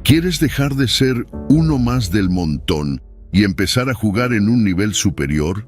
¿Quieres dejar de ser uno más del montón y empezar a jugar en un nivel superior?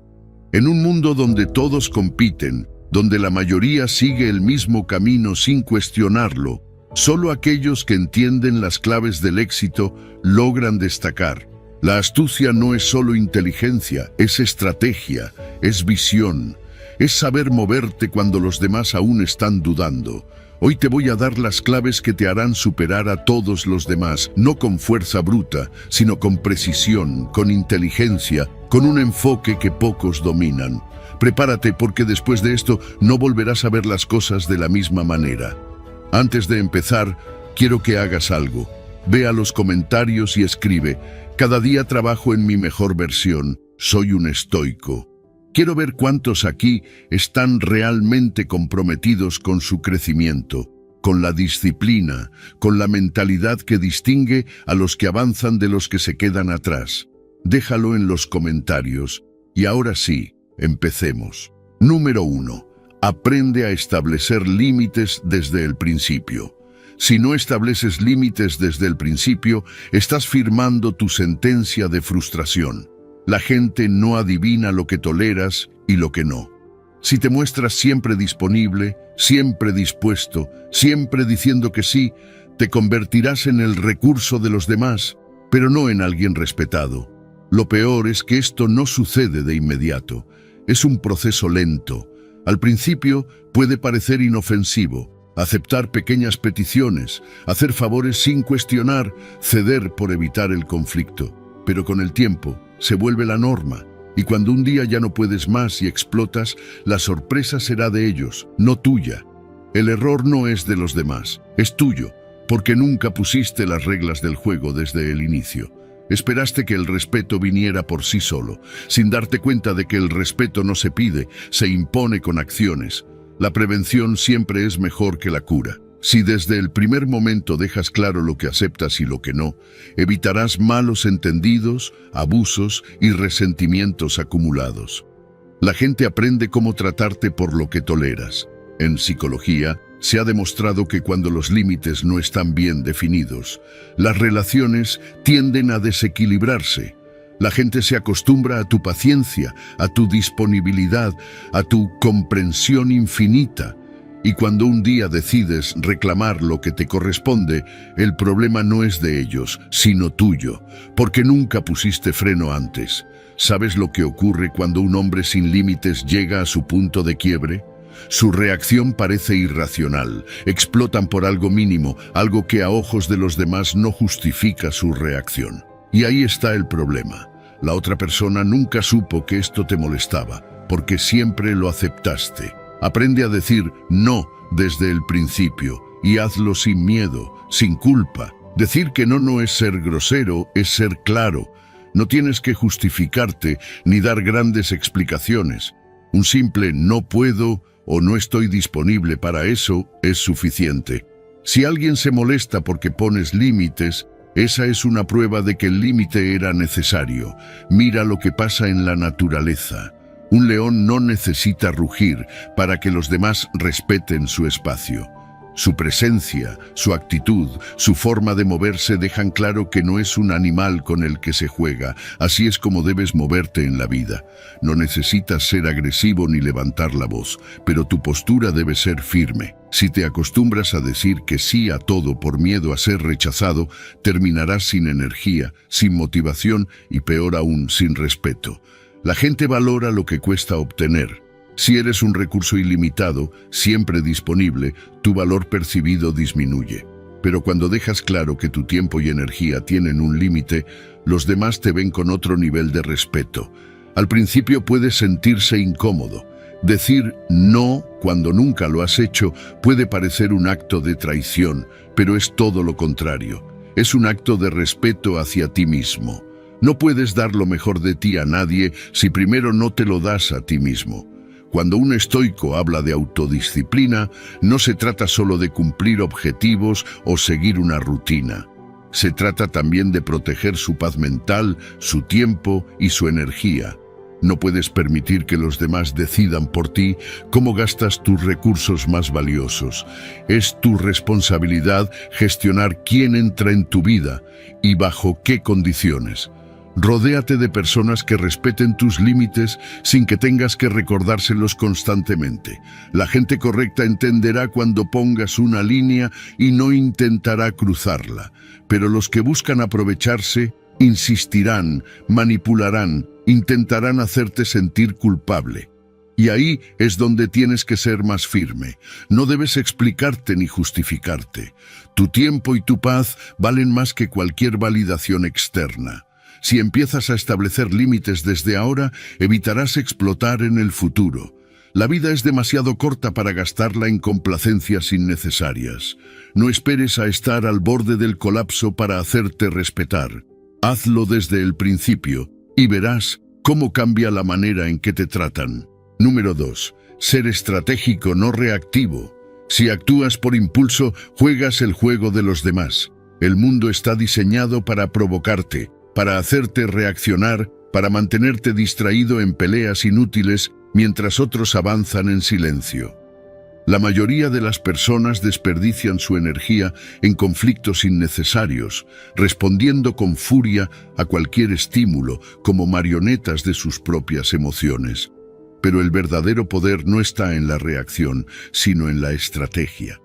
En un mundo donde todos compiten, donde la mayoría sigue el mismo camino sin cuestionarlo, solo aquellos que entienden las claves del éxito logran destacar. La astucia no es solo inteligencia, es estrategia, es visión, es saber moverte cuando los demás aún están dudando. Hoy te voy a dar las claves que te harán superar a todos los demás, no con fuerza bruta, sino con precisión, con inteligencia, con un enfoque que pocos dominan. Prepárate porque después de esto no volverás a ver las cosas de la misma manera. Antes de empezar, quiero que hagas algo. Ve a los comentarios y escribe: cada día trabajo en mi mejor versión, soy un estoico. Quiero ver cuántos aquí están realmente comprometidos con su crecimiento, con la disciplina, con la mentalidad que distingue a los que avanzan de los que se quedan atrás. Déjalo en los comentarios. Y ahora sí, empecemos. Número 1. Aprende a establecer límites desde el principio. Si no estableces límites desde el principio, estás firmando tu sentencia de frustración. La gente no adivina lo que toleras y lo que no. Si te muestras siempre disponible, siempre dispuesto, siempre diciendo que sí, te convertirás en el recurso de los demás, pero no en alguien respetado. Lo peor es que esto no sucede de inmediato. Es un proceso lento. Al principio puede parecer inofensivo, aceptar pequeñas peticiones, hacer favores sin cuestionar, ceder por evitar el conflicto. Pero con el tiempo se vuelve la norma, y cuando un día ya no puedes más y explotas, la sorpresa será de ellos, no tuya. El error no es de los demás, es tuyo, porque nunca pusiste las reglas del juego desde el inicio. Esperaste que el respeto viniera por sí solo, sin darte cuenta de que el respeto no se pide, se impone con acciones. La prevención siempre es mejor que la cura. Si desde el primer momento dejas claro lo que aceptas y lo que no, evitarás malos entendidos, abusos y resentimientos acumulados. La gente aprende cómo tratarte por lo que toleras. En psicología, se ha demostrado que cuando los límites no están bien definidos, las relaciones tienden a desequilibrarse. La gente se acostumbra a tu paciencia, a tu disponibilidad, a tu comprensión infinita. Y cuando un día decides reclamar lo que te corresponde, el problema no es de ellos, sino tuyo, porque nunca pusiste freno antes. ¿Sabes lo que ocurre cuando un hombre sin límites llega a su punto de quiebre? Su reacción parece irracional. Explotan por algo mínimo, algo que a ojos de los demás no justifica su reacción. Y ahí está el problema. La otra persona nunca supo que esto te molestaba, porque siempre lo aceptaste. Aprende a decir no desde el principio y hazlo sin miedo, sin culpa. Decir que no es ser grosero, es ser claro. No tienes que justificarte ni dar grandes explicaciones. Un simple no puedo o no estoy disponible para eso es suficiente. Si alguien se molesta porque pones límites, esa es una prueba de que el límite era necesario. Mira lo que pasa en la naturaleza. Un león no necesita rugir para que los demás respeten su espacio. Su presencia, su actitud, su forma de moverse dejan claro que no es un animal con el que se juega. Así es como debes moverte en la vida. No necesitas ser agresivo ni levantar la voz, pero tu postura debe ser firme. Si te acostumbras a decir que sí a todo por miedo a ser rechazado, terminarás sin energía, sin motivación y peor aún, sin respeto. La gente valora lo que cuesta obtener. Si eres un recurso ilimitado, siempre disponible, tu valor percibido disminuye. Pero cuando dejas claro que tu tiempo y energía tienen un límite, los demás te ven con otro nivel de respeto. Al principio puedes sentirse incómodo. Decir no cuando nunca lo has hecho puede parecer un acto de traición, pero es todo lo contrario. Es un acto de respeto hacia ti mismo. No puedes dar lo mejor de ti a nadie si primero no te lo das a ti mismo. Cuando un estoico habla de autodisciplina, no se trata solo de cumplir objetivos o seguir una rutina. Se trata también de proteger su paz mental, su tiempo y su energía. No puedes permitir que los demás decidan por ti cómo gastas tus recursos más valiosos. Es tu responsabilidad gestionar quién entra en tu vida y bajo qué condiciones. Rodéate de personas que respeten tus límites sin que tengas que recordárselos constantemente. La gente correcta entenderá cuando pongas una línea y no intentará cruzarla. Pero los que buscan aprovecharse, insistirán, manipularán, intentarán hacerte sentir culpable. Y ahí es donde tienes que ser más firme. No debes explicarte ni justificarte. Tu tiempo y tu paz valen más que cualquier validación externa. Si empiezas a establecer límites desde ahora, evitarás explotar en el futuro. La vida es demasiado corta para gastarla en complacencias innecesarias. No esperes a estar al borde del colapso para hacerte respetar. Hazlo desde el principio y verás cómo cambia la manera en que te tratan. Número 2. Ser estratégico, no reactivo. Si actúas por impulso, juegas el juego de los demás. El mundo está diseñado para provocarte, para hacerte reaccionar, para mantenerte distraído en peleas inútiles mientras otros avanzan en silencio. La mayoría de las personas desperdician su energía en conflictos innecesarios, respondiendo con furia a cualquier estímulo, como marionetas de sus propias emociones. Pero el verdadero poder no está en la reacción, sino en la estrategia.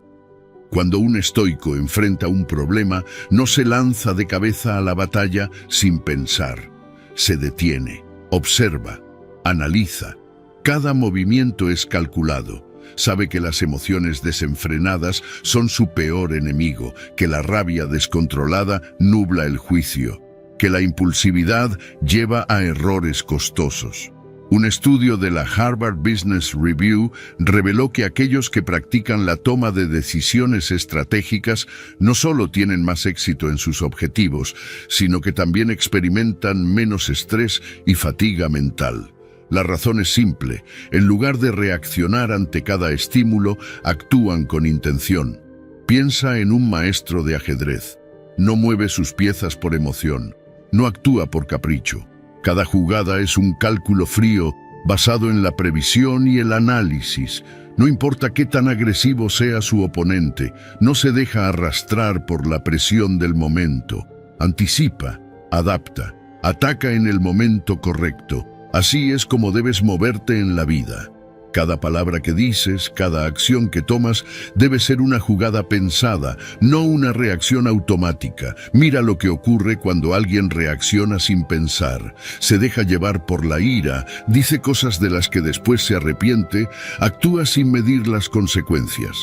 Cuando un estoico enfrenta un problema, no se lanza de cabeza a la batalla sin pensar. Se detiene, observa, analiza. Cada movimiento es calculado. Sabe que las emociones desenfrenadas son su peor enemigo, que la rabia descontrolada nubla el juicio, que la impulsividad lleva a errores costosos. Un estudio de la Harvard Business Review reveló que aquellos que practican la toma de decisiones estratégicas no solo tienen más éxito en sus objetivos, sino que también experimentan menos estrés y fatiga mental. La razón es simple: en lugar de reaccionar ante cada estímulo, actúan con intención. Piensa en un maestro de ajedrez. No mueve sus piezas por emoción, no actúa por capricho. Cada jugada es un cálculo frío, basado en la previsión y el análisis. No importa qué tan agresivo sea su oponente, no se deja arrastrar por la presión del momento. Anticipa, adapta, ataca en el momento correcto. Así es como debes moverte en la vida. Cada palabra que dices, cada acción que tomas, debe ser una jugada pensada, no una reacción automática. Mira lo que ocurre cuando alguien reacciona sin pensar. Se deja llevar por la ira, dice cosas de las que después se arrepiente, actúa sin medir las consecuencias.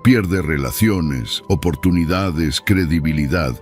Pierde relaciones, oportunidades, credibilidad.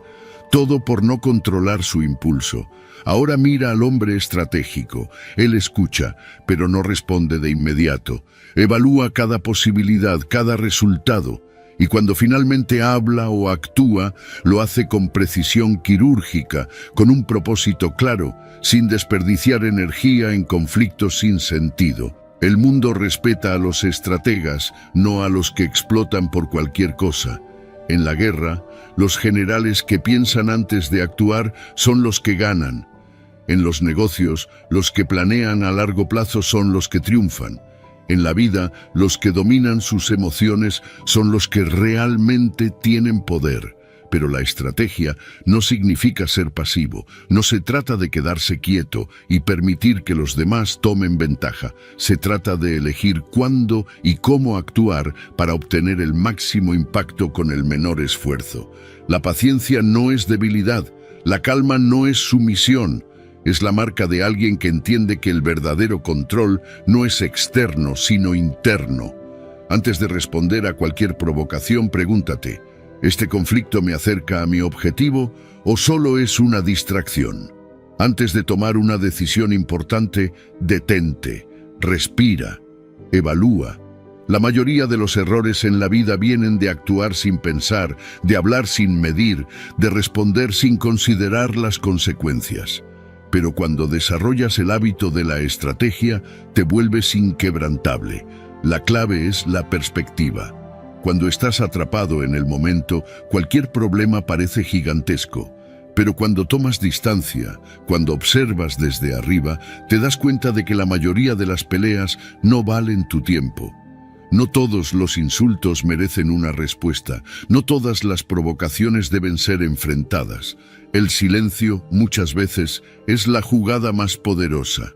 Todo por no controlar su impulso. Ahora mira al hombre estratégico. Él escucha, pero no responde de inmediato. Evalúa cada posibilidad, cada resultado. Y cuando finalmente habla o actúa, lo hace con precisión quirúrgica, con un propósito claro, sin desperdiciar energía en conflictos sin sentido. El mundo respeta a los estrategas, no a los que explotan por cualquier cosa. En la guerra, los generales que piensan antes de actuar son los que ganan. En los negocios, los que planean a largo plazo son los que triunfan. En la vida, los que dominan sus emociones son los que realmente tienen poder. Pero la estrategia no significa ser pasivo. No se trata de quedarse quieto y permitir que los demás tomen ventaja. Se trata de elegir cuándo y cómo actuar para obtener el máximo impacto con el menor esfuerzo. La paciencia no es debilidad. La calma no es sumisión. Es la marca de alguien que entiende que el verdadero control no es externo, sino interno. Antes de responder a cualquier provocación, pregúntate: ¿este conflicto me acerca a mi objetivo o solo es una distracción? Antes de tomar una decisión importante, detente, respira, evalúa. La mayoría de los errores en la vida vienen de actuar sin pensar, de hablar sin medir, de responder sin considerar las consecuencias. Pero cuando desarrollas el hábito de la estrategia, te vuelves inquebrantable. La clave es la perspectiva. Cuando estás atrapado en el momento, cualquier problema parece gigantesco. Pero cuando tomas distancia, cuando observas desde arriba, te das cuenta de que la mayoría de las peleas no valen tu tiempo. No todos los insultos merecen una respuesta, no todas las provocaciones deben ser enfrentadas. El silencio, muchas veces, es la jugada más poderosa.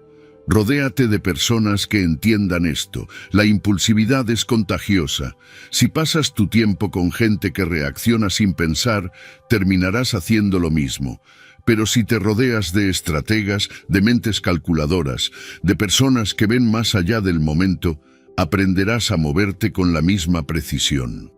Rodéate de personas que entiendan esto. La impulsividad es contagiosa. Si pasas tu tiempo con gente que reacciona sin pensar, terminarás haciendo lo mismo. Pero si te rodeas de estrategas, de mentes calculadoras, de personas que ven más allá del momento, aprenderás a moverte con la misma precisión.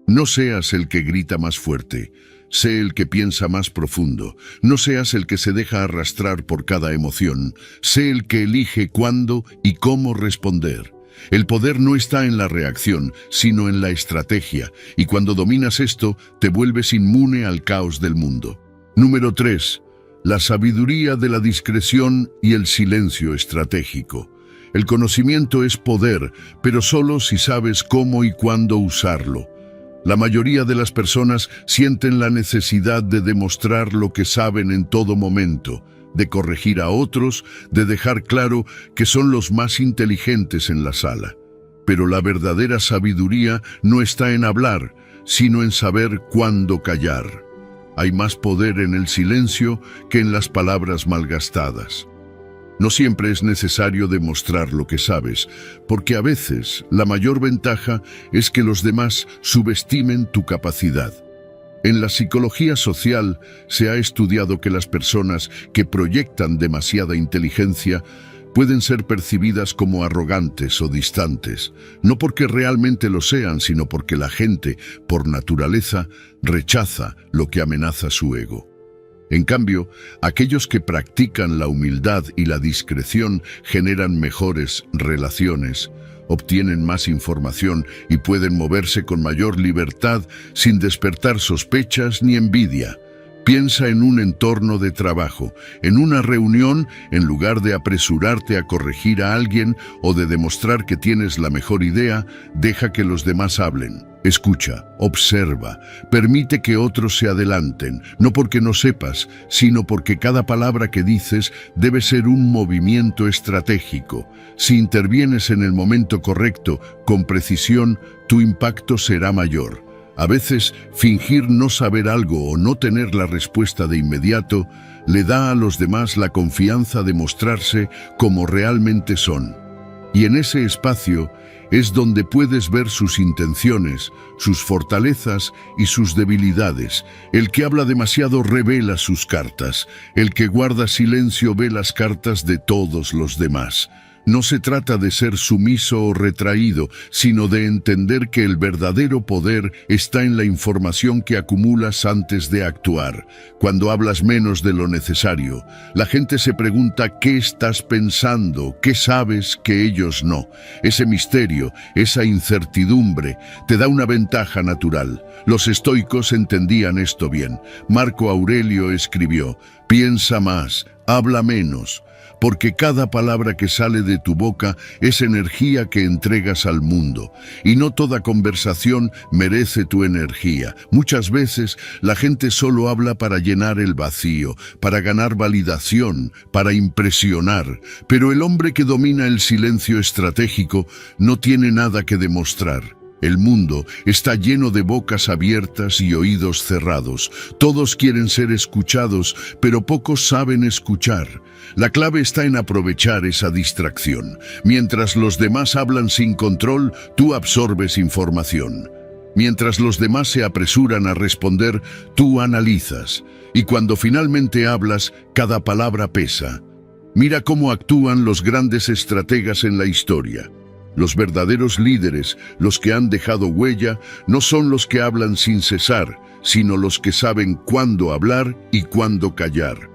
No seas el que grita más fuerte. Sé el que piensa más profundo. No seas el que se deja arrastrar por cada emoción. Sé el que elige cuándo y cómo responder. El poder no está en la reacción, sino en la estrategia, y cuando dominas esto, te vuelves inmune al caos del mundo. Número 3. La sabiduría de la discreción y el silencio estratégico. El conocimiento es poder, pero solo si sabes cómo y cuándo usarlo. La mayoría de las personas sienten la necesidad de demostrar lo que saben en todo momento, de corregir a otros, de dejar claro que son los más inteligentes en la sala. Pero la verdadera sabiduría no está en hablar, sino en saber cuándo callar. Hay más poder en el silencio que en las palabras malgastadas. No siempre es necesario demostrar lo que sabes, porque a veces la mayor ventaja es que los demás subestimen tu capacidad. En la psicología social se ha estudiado que las personas que proyectan demasiada inteligencia pueden ser percibidas como arrogantes o distantes, no porque realmente lo sean, sino porque la gente, por naturaleza, rechaza lo que amenaza su ego. En cambio, aquellos que practican la humildad y la discreción generan mejores relaciones, obtienen más información y pueden moverse con mayor libertad sin despertar sospechas ni envidia. Piensa en un entorno de trabajo, en una reunión, en lugar de apresurarte a corregir a alguien o de demostrar que tienes la mejor idea, deja que los demás hablen. Escucha, observa, permite que otros se adelanten, no porque no sepas, sino porque cada palabra que dices debe ser un movimiento estratégico. Si intervienes en el momento correcto, con precisión, tu impacto será mayor. A veces, fingir no saber algo o no tener la respuesta de inmediato le da a los demás la confianza de mostrarse como realmente son. Y en ese espacio es donde puedes ver sus intenciones, sus fortalezas y sus debilidades. El que habla demasiado revela sus cartas. El que guarda silencio ve las cartas de todos los demás. No se trata de ser sumiso o retraído, sino de entender que el verdadero poder está en la información que acumulas antes de actuar. Cuando hablas menos de lo necesario, la gente se pregunta qué estás pensando, qué sabes que ellos no. Ese misterio, esa incertidumbre, te da una ventaja natural. Los estoicos entendían esto bien. Marco Aurelio escribió: piensa más, habla menos. Porque cada palabra que sale de tu boca es energía que entregas al mundo, y no toda conversación merece tu energía. Muchas veces la gente solo habla para llenar el vacío, para ganar validación, para impresionar, pero el hombre que domina el silencio estratégico no tiene nada que demostrar. El mundo está lleno de bocas abiertas y oídos cerrados. Todos quieren ser escuchados, pero pocos saben escuchar. La clave está en aprovechar esa distracción. Mientras los demás hablan sin control, tú absorbes información. Mientras los demás se apresuran a responder, tú analizas. Y cuando finalmente hablas, cada palabra pesa. Mira cómo actúan los grandes estrategas en la historia. Los verdaderos líderes, los que han dejado huella, no son los que hablan sin cesar, sino los que saben cuándo hablar y cuándo callar.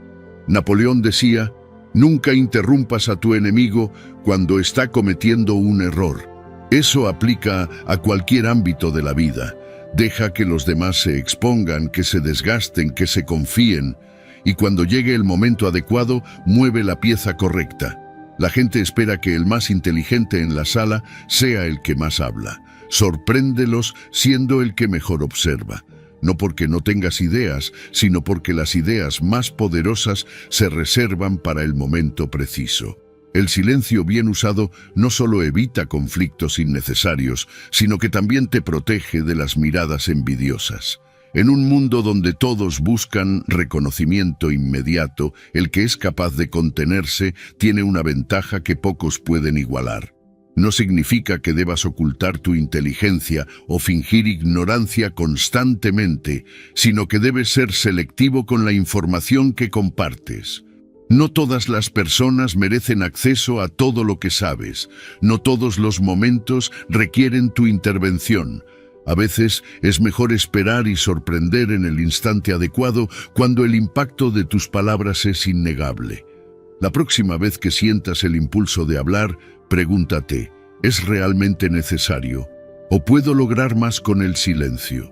Napoleón decía: nunca interrumpas a tu enemigo cuando está cometiendo un error. Eso aplica a cualquier ámbito de la vida. Deja que los demás se expongan, que se desgasten, que se confíen, y cuando llegue el momento adecuado, mueve la pieza correcta. La gente espera que el más inteligente en la sala sea el que más habla. Sorpréndelos siendo el que mejor observa. no porque no tengas ideas, sino porque las ideas más poderosas se reservan para el momento preciso. El silencio bien usado no solo evita conflictos innecesarios, sino que también te protege de las miradas envidiosas. En un mundo donde todos buscan reconocimiento inmediato, el que es capaz de contenerse tiene una ventaja que pocos pueden igualar. No significa que debas ocultar tu inteligencia o fingir ignorancia constantemente, sino que debes ser selectivo con la información que compartes. No todas las personas merecen acceso a todo lo que sabes. No todos los momentos requieren tu intervención. A veces es mejor esperar y sorprender en el instante adecuado cuando el impacto de tus palabras es innegable. La próxima vez que sientas el impulso de hablar, pregúntate, ¿es realmente necesario? ¿O puedo lograr más con el silencio?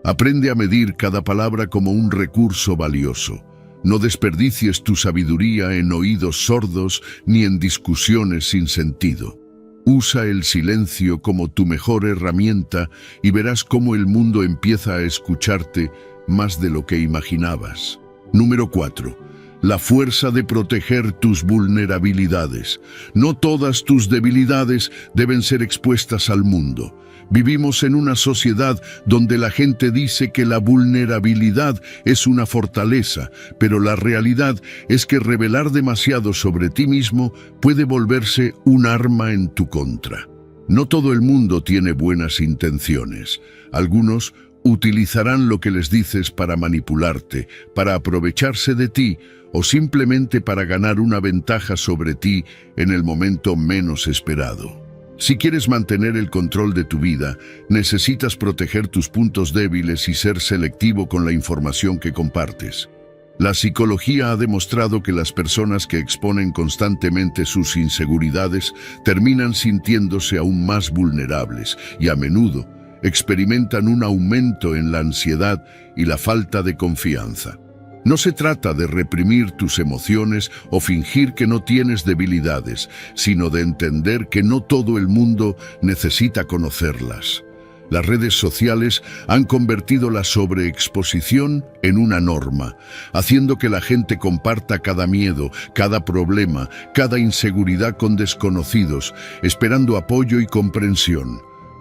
Aprende a medir cada palabra como un recurso valioso. No desperdicies tu sabiduría en oídos sordos ni en discusiones sin sentido. Usa el silencio como tu mejor herramienta y verás cómo el mundo empieza a escucharte más de lo que imaginabas. Número 4. La fuerza de proteger tus vulnerabilidades. No todas tus debilidades deben ser expuestas al mundo. Vivimos en una sociedad donde la gente dice que la vulnerabilidad es una fortaleza, pero la realidad es que revelar demasiado sobre ti mismo puede volverse un arma en tu contra. No todo el mundo tiene buenas intenciones. Algunos utilizarán lo que les dices para manipularte, para aprovecharse de ti o simplemente para ganar una ventaja sobre ti en el momento menos esperado. Si quieres mantener el control de tu vida, necesitas proteger tus puntos débiles y ser selectivo con la información que compartes. La psicología ha demostrado que las personas que exponen constantemente sus inseguridades terminan sintiéndose aún más vulnerables y a menudo experimentan un aumento en la ansiedad y la falta de confianza. No se trata de reprimir tus emociones o fingir que no tienes debilidades, sino de entender que no todo el mundo necesita conocerlas. Las redes sociales han convertido la sobreexposición en una norma, haciendo que la gente comparta cada miedo, cada problema, cada inseguridad con desconocidos, esperando apoyo y comprensión.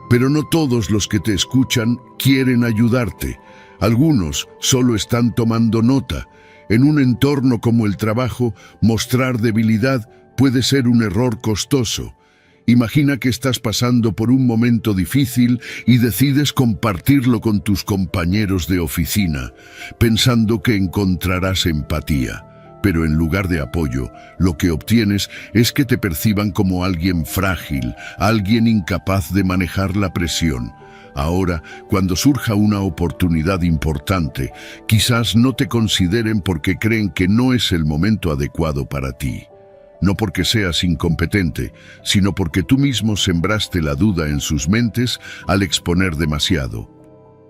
Pero no todos los que te escuchan quieren ayudarte. Algunos solo están tomando nota. En un entorno como el trabajo, mostrar debilidad puede ser un error costoso. Imagina que estás pasando por un momento difícil y decides compartirlo con tus compañeros de oficina, pensando que encontrarás empatía. Pero en lugar de apoyo, lo que obtienes es que te perciban como alguien frágil, alguien incapaz de manejar la presión. Ahora, cuando surja una oportunidad importante, quizás no te consideren porque creen que no es el momento adecuado para ti. No porque seas incompetente, sino porque tú mismo sembraste la duda en sus mentes al exponer demasiado.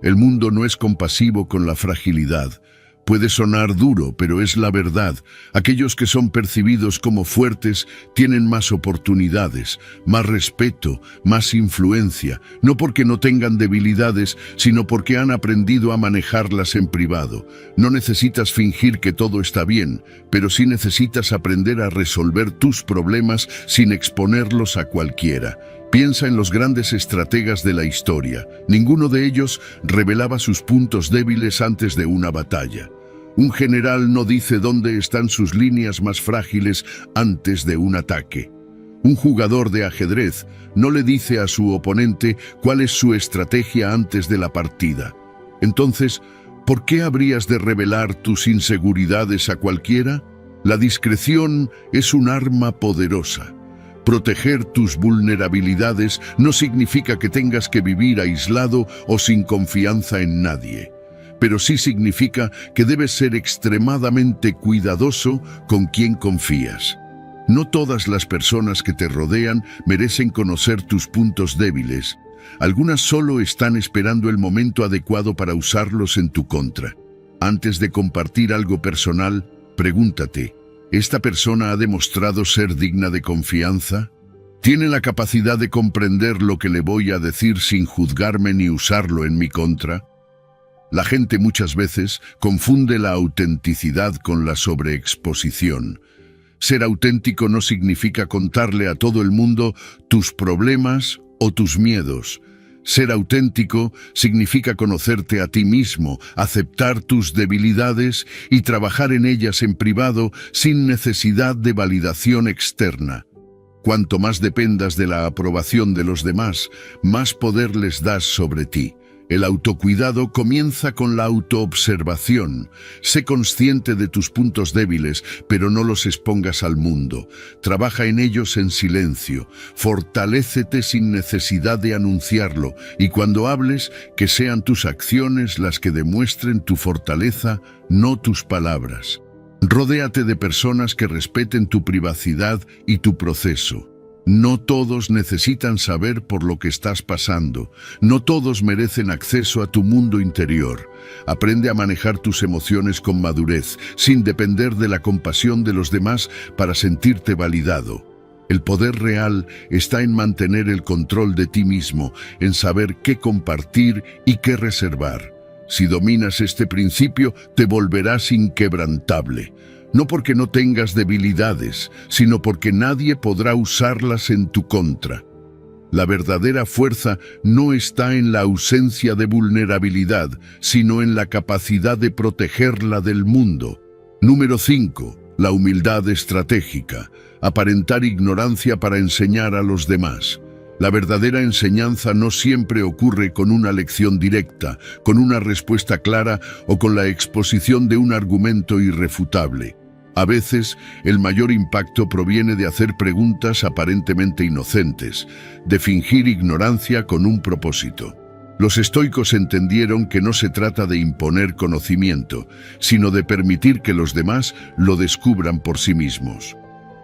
El mundo no es compasivo con la fragilidad. Puede sonar duro, pero es la verdad. Aquellos que son percibidos como fuertes tienen más oportunidades, más respeto, más influencia, no porque no tengan debilidades, sino porque han aprendido a manejarlas en privado. No necesitas fingir que todo está bien, pero sí necesitas aprender a resolver tus problemas sin exponerlos a cualquiera. Piensa en los grandes estrategas de la historia. Ninguno de ellos revelaba sus puntos débiles antes de una batalla. Un general no dice dónde están sus líneas más frágiles antes de un ataque. Un jugador de ajedrez no le dice a su oponente cuál es su estrategia antes de la partida. Entonces, ¿por qué habrías de revelar tus inseguridades a cualquiera? La discreción es un arma poderosa. Proteger tus vulnerabilidades no significa que tengas que vivir aislado o sin confianza en nadie, pero sí significa que debes ser extremadamente cuidadoso con quien confías. No todas las personas que te rodean merecen conocer tus puntos débiles. Algunas solo están esperando el momento adecuado para usarlos en tu contra. Antes de compartir algo personal, pregúntate, ¿esta persona ha demostrado ser digna de confianza? ¿Tiene la capacidad de comprender lo que le voy a decir sin juzgarme ni usarlo en mi contra? La gente muchas veces confunde la autenticidad con la sobreexposición. Ser auténtico no significa contarle a todo el mundo tus problemas o tus miedos. Ser auténtico significa conocerte a ti mismo, aceptar tus debilidades y trabajar en ellas en privado sin necesidad de validación externa. Cuanto más dependas de la aprobación de los demás, más poder les das sobre ti. El autocuidado comienza con la autoobservación. Sé consciente de tus puntos débiles, pero no los expongas al mundo. Trabaja en ellos en silencio. Fortalécete sin necesidad de anunciarlo. Y cuando hables, que sean tus acciones las que demuestren tu fortaleza, no tus palabras. Rodéate de personas que respeten tu privacidad y tu proceso. No todos necesitan saber por lo que estás pasando. No todos merecen acceso a tu mundo interior. Aprende a manejar tus emociones con madurez, sin depender de la compasión de los demás para sentirte validado. El poder real está en mantener el control de ti mismo, en saber qué compartir y qué reservar. Si dominas este principio, te volverás inquebrantable. No porque no tengas debilidades, sino porque nadie podrá usarlas en tu contra. La verdadera fuerza no está en la ausencia de vulnerabilidad, sino en la capacidad de protegerla del mundo. Número 5. La humildad estratégica. Aparentar ignorancia para enseñar a los demás. La verdadera enseñanza no siempre ocurre con una lección directa, con una respuesta clara o con la exposición de un argumento irrefutable. A veces, el mayor impacto proviene de hacer preguntas aparentemente inocentes, de fingir ignorancia con un propósito. Los estoicos entendieron que no se trata de imponer conocimiento, sino de permitir que los demás lo descubran por sí mismos.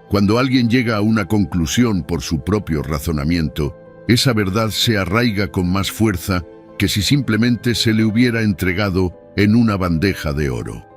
Cuando alguien llega a una conclusión por su propio razonamiento, esa verdad se arraiga con más fuerza que si simplemente se le hubiera entregado en una bandeja de oro.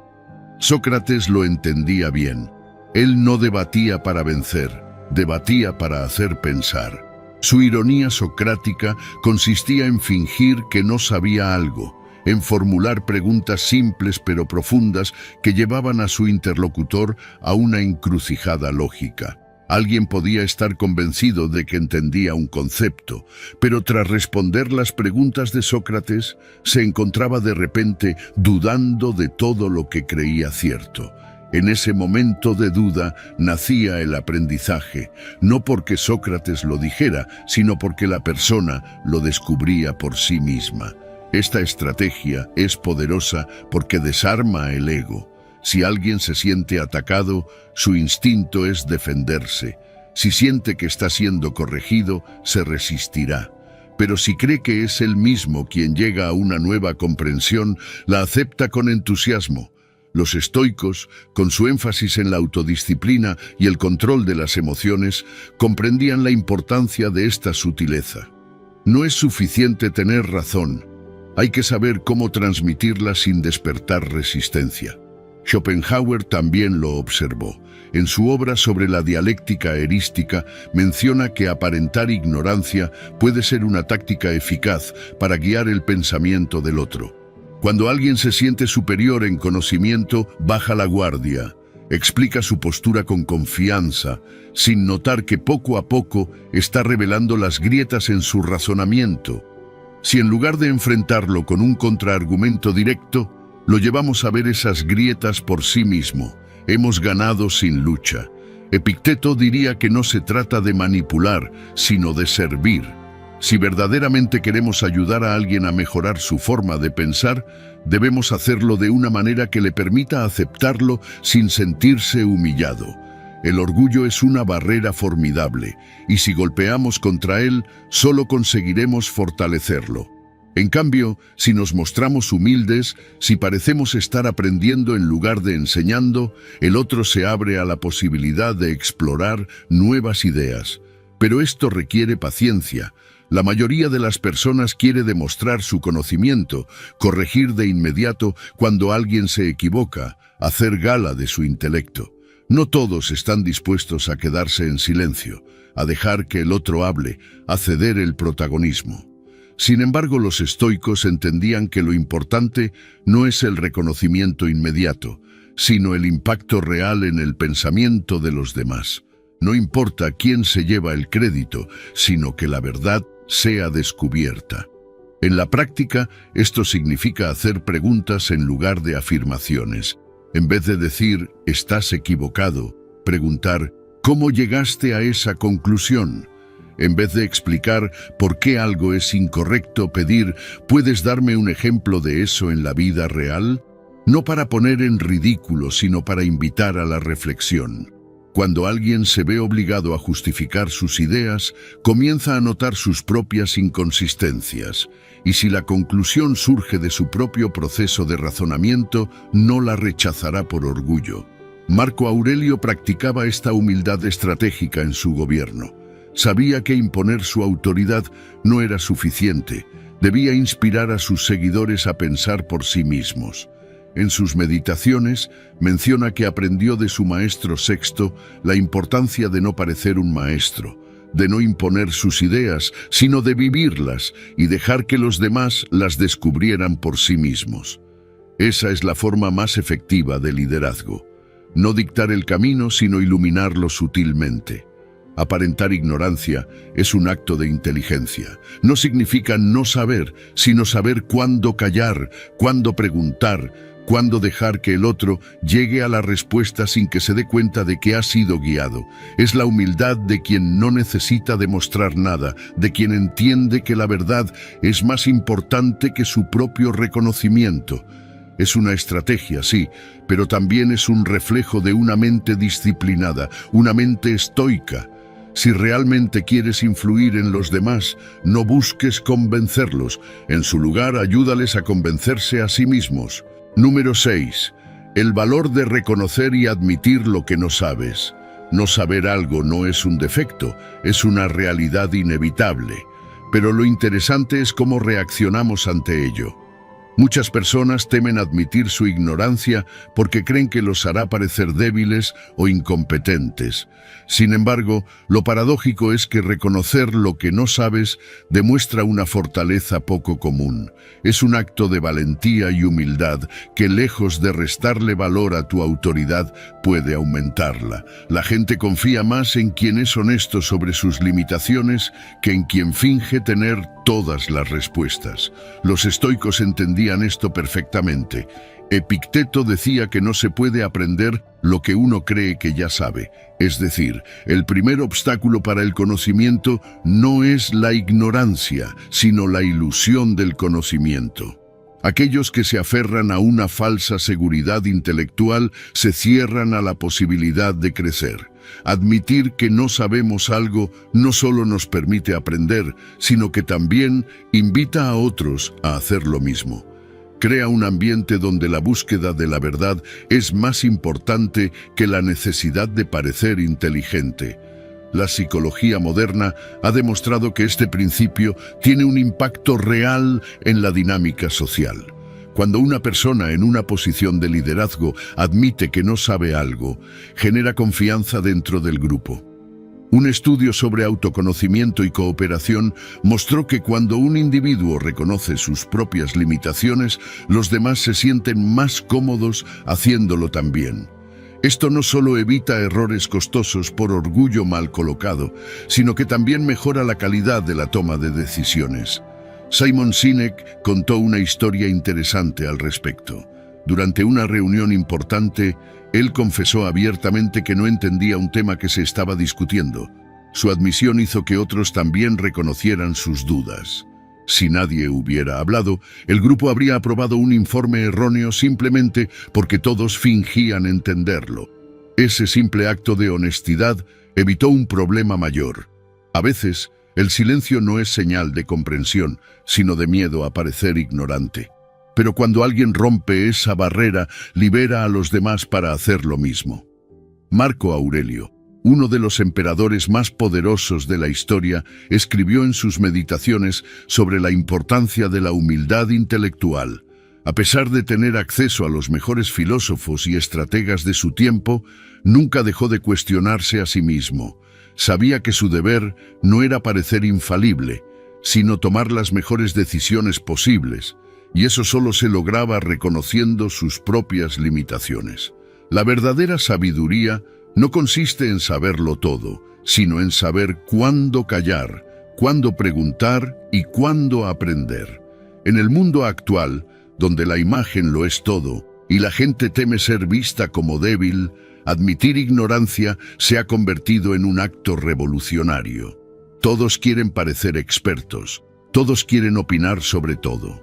Sócrates lo entendía bien. Él no debatía para vencer, debatía para hacer pensar. Su ironía socrática consistía en fingir que no sabía algo, en formular preguntas simples pero profundas que llevaban a su interlocutor a una encrucijada lógica. Alguien podía estar convencido de que entendía un concepto, pero tras responder las preguntas de Sócrates, se encontraba de repente dudando de todo lo que creía cierto. En ese momento de duda nacía el aprendizaje, no porque Sócrates lo dijera, sino porque la persona lo descubría por sí misma. Esta estrategia es poderosa porque desarma el ego. Si alguien se siente atacado, su instinto es defenderse. Si siente que está siendo corregido, se resistirá. Pero si cree que es él mismo quien llega a una nueva comprensión, la acepta con entusiasmo. Los estoicos, con su énfasis en la autodisciplina y el control de las emociones, comprendían la importancia de esta sutileza. No es suficiente tener razón. Hay que saber cómo transmitirla sin despertar resistencia. Schopenhauer también lo observó. En su obra sobre la dialéctica erística menciona que aparentar ignorancia puede ser una táctica eficaz para guiar el pensamiento del otro. Cuando alguien se siente superior en conocimiento, baja la guardia, explica su postura con confianza, sin notar que poco a poco está revelando las grietas en su razonamiento. Si en lugar de enfrentarlo con un contraargumento directo, lo llevamos a ver esas grietas por sí mismo, hemos ganado sin lucha. Epicteto diría que no se trata de manipular, sino de servir. Si verdaderamente queremos ayudar a alguien a mejorar su forma de pensar, debemos hacerlo de una manera que le permita aceptarlo sin sentirse humillado. El orgullo es una barrera formidable, y si golpeamos contra él, solo conseguiremos fortalecerlo. En cambio, si nos mostramos humildes, si parecemos estar aprendiendo en lugar de enseñando, el otro se abre a la posibilidad de explorar nuevas ideas. Pero esto requiere paciencia. La mayoría de las personas quiere demostrar su conocimiento, corregir de inmediato cuando alguien se equivoca, hacer gala de su intelecto. No todos están dispuestos a quedarse en silencio, a dejar que el otro hable, a ceder el protagonismo. Sin embargo, los estoicos entendían que lo importante no es el reconocimiento inmediato, sino el impacto real en el pensamiento de los demás. No importa quién se lleva el crédito, sino que la verdad sea descubierta. En la práctica, esto significa hacer preguntas en lugar de afirmaciones. En vez de decir, estás equivocado, preguntar, ¿cómo llegaste a esa conclusión? En vez de explicar por qué algo es incorrecto, pedir, ¿puedes darme un ejemplo de eso en la vida real? No para poner en ridículo, sino para invitar a la reflexión. Cuando alguien se ve obligado a justificar sus ideas, comienza a notar sus propias inconsistencias, y si la conclusión surge de su propio proceso de razonamiento, no la rechazará por orgullo. Marco Aurelio practicaba esta humildad estratégica en su gobierno. Sabía que imponer su autoridad no era suficiente, debía inspirar a sus seguidores a pensar por sí mismos. En sus meditaciones menciona que aprendió de su maestro Sexto la importancia de no parecer un maestro, de no imponer sus ideas, sino de vivirlas y dejar que los demás las descubrieran por sí mismos. Esa es la forma más efectiva de liderazgo. No dictar el camino, sino iluminarlo sutilmente. Aparentar ignorancia es un acto de inteligencia. No significa no saber, sino saber cuándo callar, cuándo preguntar, cuándo dejar que el otro llegue a la respuesta sin que se dé cuenta de que ha sido guiado. Es la humildad de quien no necesita demostrar nada, de quien entiende que la verdad es más importante que su propio reconocimiento. Es una estrategia, sí, pero también es un reflejo de una mente disciplinada, una mente estoica. Si realmente quieres influir en los demás, no busques convencerlos. En su lugar, ayúdales a convencerse a sí mismos. Número 6. El valor de reconocer y admitir lo que no sabes. No saber algo no es un defecto, es una realidad inevitable. Pero lo interesante es cómo reaccionamos ante ello. Muchas personas temen admitir su ignorancia porque creen que los hará parecer débiles o incompetentes. Sin embargo, lo paradójico es que reconocer lo que no sabes demuestra una fortaleza poco común. Es un acto de valentía y humildad que, lejos de restarle valor a tu autoridad, puede aumentarla. La gente confía más en quien es honesto sobre sus limitaciones que en quien finge tener todas las respuestas. Los estoicos entendían esto perfectamente. Epicteto decía que no se puede aprender lo que uno cree que ya sabe. Es decir, el primer obstáculo para el conocimiento no es la ignorancia, sino la ilusión del conocimiento. Aquellos que se aferran a una falsa seguridad intelectual se cierran a la posibilidad de crecer. Admitir que no sabemos algo no solo nos permite aprender, sino que también invita a otros a hacer lo mismo. Crea un ambiente donde la búsqueda de la verdad es más importante que la necesidad de parecer inteligente. La psicología moderna ha demostrado que este principio tiene un impacto real en la dinámica social. Cuando una persona en una posición de liderazgo admite que no sabe algo, genera confianza dentro del grupo. Un estudio sobre autoconocimiento y cooperación mostró que cuando un individuo reconoce sus propias limitaciones, los demás se sienten más cómodos haciéndolo también. Esto no solo evita errores costosos por orgullo mal colocado, sino que también mejora la calidad de la toma de decisiones. Simon Sinek contó una historia interesante al respecto. Durante una reunión importante, él confesó abiertamente que no entendía un tema que se estaba discutiendo. Su admisión hizo que otros también reconocieran sus dudas. Si nadie hubiera hablado, el grupo habría aprobado un informe erróneo simplemente porque todos fingían entenderlo. Ese simple acto de honestidad evitó un problema mayor. A veces, el silencio no es señal de comprensión, sino de miedo a parecer ignorante. Pero cuando alguien rompe esa barrera, libera a los demás para hacer lo mismo. Marco Aurelio, uno de los emperadores más poderosos de la historia, escribió en sus meditaciones sobre la importancia de la humildad intelectual. A pesar de tener acceso a los mejores filósofos y estrategas de su tiempo, nunca dejó de cuestionarse a sí mismo. Sabía que su deber no era parecer infalible, sino tomar las mejores decisiones posibles, y eso solo se lograba reconociendo sus propias limitaciones. La verdadera sabiduría no consiste en saberlo todo, sino en saber cuándo callar, cuándo preguntar y cuándo aprender. En el mundo actual, donde la imagen lo es todo y la gente teme ser vista como débil, admitir ignorancia se ha convertido en un acto revolucionario. Todos quieren parecer expertos, todos quieren opinar sobre todo.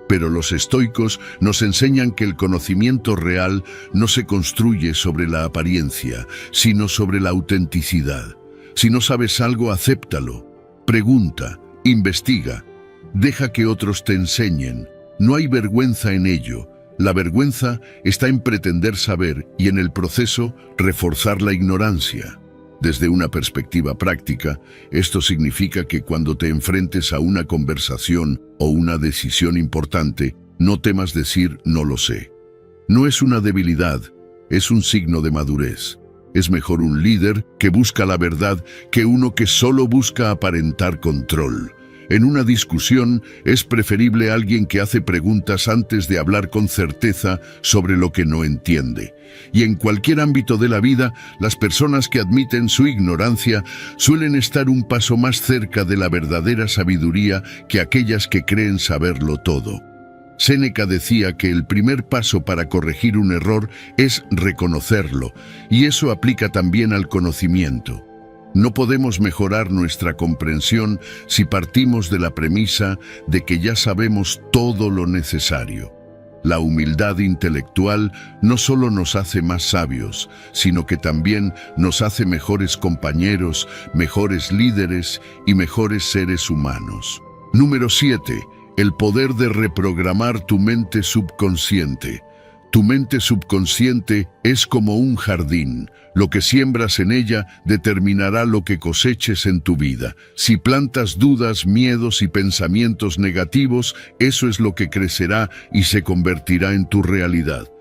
Pero los estoicos nos enseñan que el conocimiento real no se construye sobre la apariencia, sino sobre la autenticidad. Si no sabes algo, acéptalo. Pregunta, investiga, deja que otros te enseñen. No hay vergüenza en ello. La vergüenza está en pretender saber y en el proceso reforzar la ignorancia. Desde una perspectiva práctica, esto significa que cuando te enfrentes a una conversación o una decisión importante, no temas decir "no lo sé". No es una debilidad, es un signo de madurez. Es mejor un líder que busca la verdad que uno que solo busca aparentar control. En una discusión es preferible alguien que hace preguntas antes de hablar con certeza sobre lo que no entiende. Y en cualquier ámbito de la vida, las personas que admiten su ignorancia suelen estar un paso más cerca de la verdadera sabiduría que aquellas que creen saberlo todo. Séneca decía que el primer paso para corregir un error es reconocerlo, y eso aplica también al conocimiento. No podemos mejorar nuestra comprensión si partimos de la premisa de que ya sabemos todo lo necesario. La humildad intelectual no solo nos hace más sabios, sino que también nos hace mejores compañeros, mejores líderes y mejores seres humanos. Número 7. El poder de reprogramar tu mente subconsciente. Tu mente subconsciente es como un jardín. Lo que siembras en ella determinará lo que coseches en tu vida. Si plantas dudas, miedos y pensamientos negativos, eso es lo que crecerá y se convertirá en tu realidad.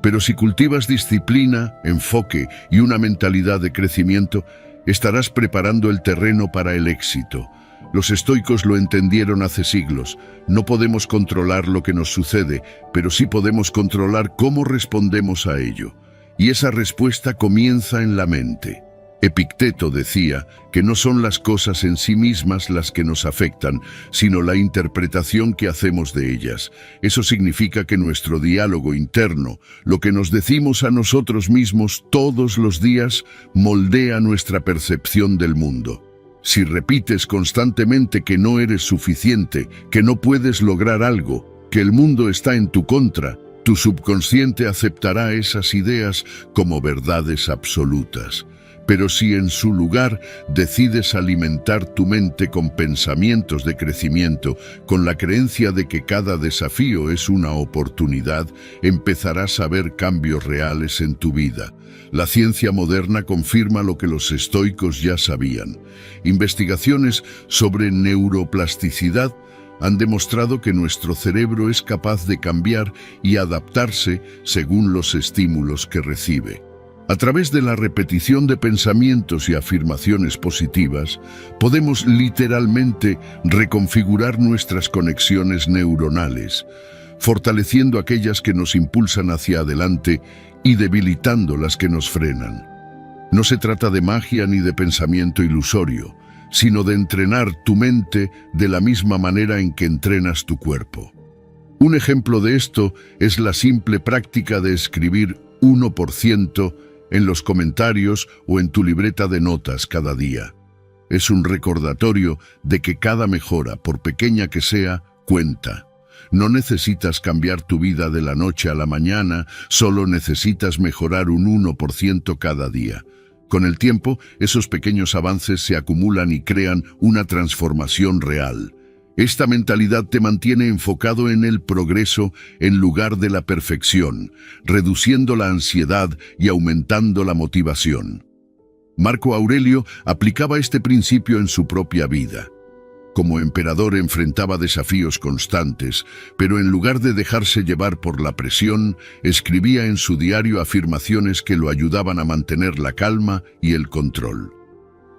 Pero si cultivas disciplina, enfoque y una mentalidad de crecimiento, estarás preparando el terreno para el éxito. Los estoicos lo entendieron hace siglos. No podemos controlar lo que nos sucede, pero sí podemos controlar cómo respondemos a ello. Y esa respuesta comienza en la mente. Epicteto decía que no son las cosas en sí mismas las que nos afectan, sino la interpretación que hacemos de ellas. Eso significa que nuestro diálogo interno, lo que nos decimos a nosotros mismos todos los días, moldea nuestra percepción del mundo. Si repites constantemente que no eres suficiente, que no puedes lograr algo, que el mundo está en tu contra, tu subconsciente aceptará esas ideas como verdades absolutas. Pero si en su lugar decides alimentar tu mente con pensamientos de crecimiento, con la creencia de que cada desafío es una oportunidad, empezarás a ver cambios reales en tu vida. La ciencia moderna confirma lo que los estoicos ya sabían. Investigaciones sobre neuroplasticidad han demostrado que nuestro cerebro es capaz de cambiar y adaptarse según los estímulos que recibe. A través de la repetición de pensamientos y afirmaciones positivas, podemos literalmente reconfigurar nuestras conexiones neuronales, fortaleciendo aquellas que nos impulsan hacia adelante y debilitando las que nos frenan. No se trata de magia ni de pensamiento ilusorio, sino de entrenar tu mente de la misma manera en que entrenas tu cuerpo. Un ejemplo de esto es la simple práctica de escribir 1% en los comentarios o en tu libreta de notas cada día. Es un recordatorio de que cada mejora, por pequeña que sea, cuenta. No necesitas cambiar tu vida de la noche a la mañana, solo necesitas mejorar un 1% cada día. Con el tiempo, esos pequeños avances se acumulan y crean una transformación real. Esta mentalidad te mantiene enfocado en el progreso en lugar de la perfección, reduciendo la ansiedad y aumentando la motivación. Marco Aurelio aplicaba este principio en su propia vida. Como emperador enfrentaba desafíos constantes, pero en lugar de dejarse llevar por la presión, escribía en su diario afirmaciones que lo ayudaban a mantener la calma y el control.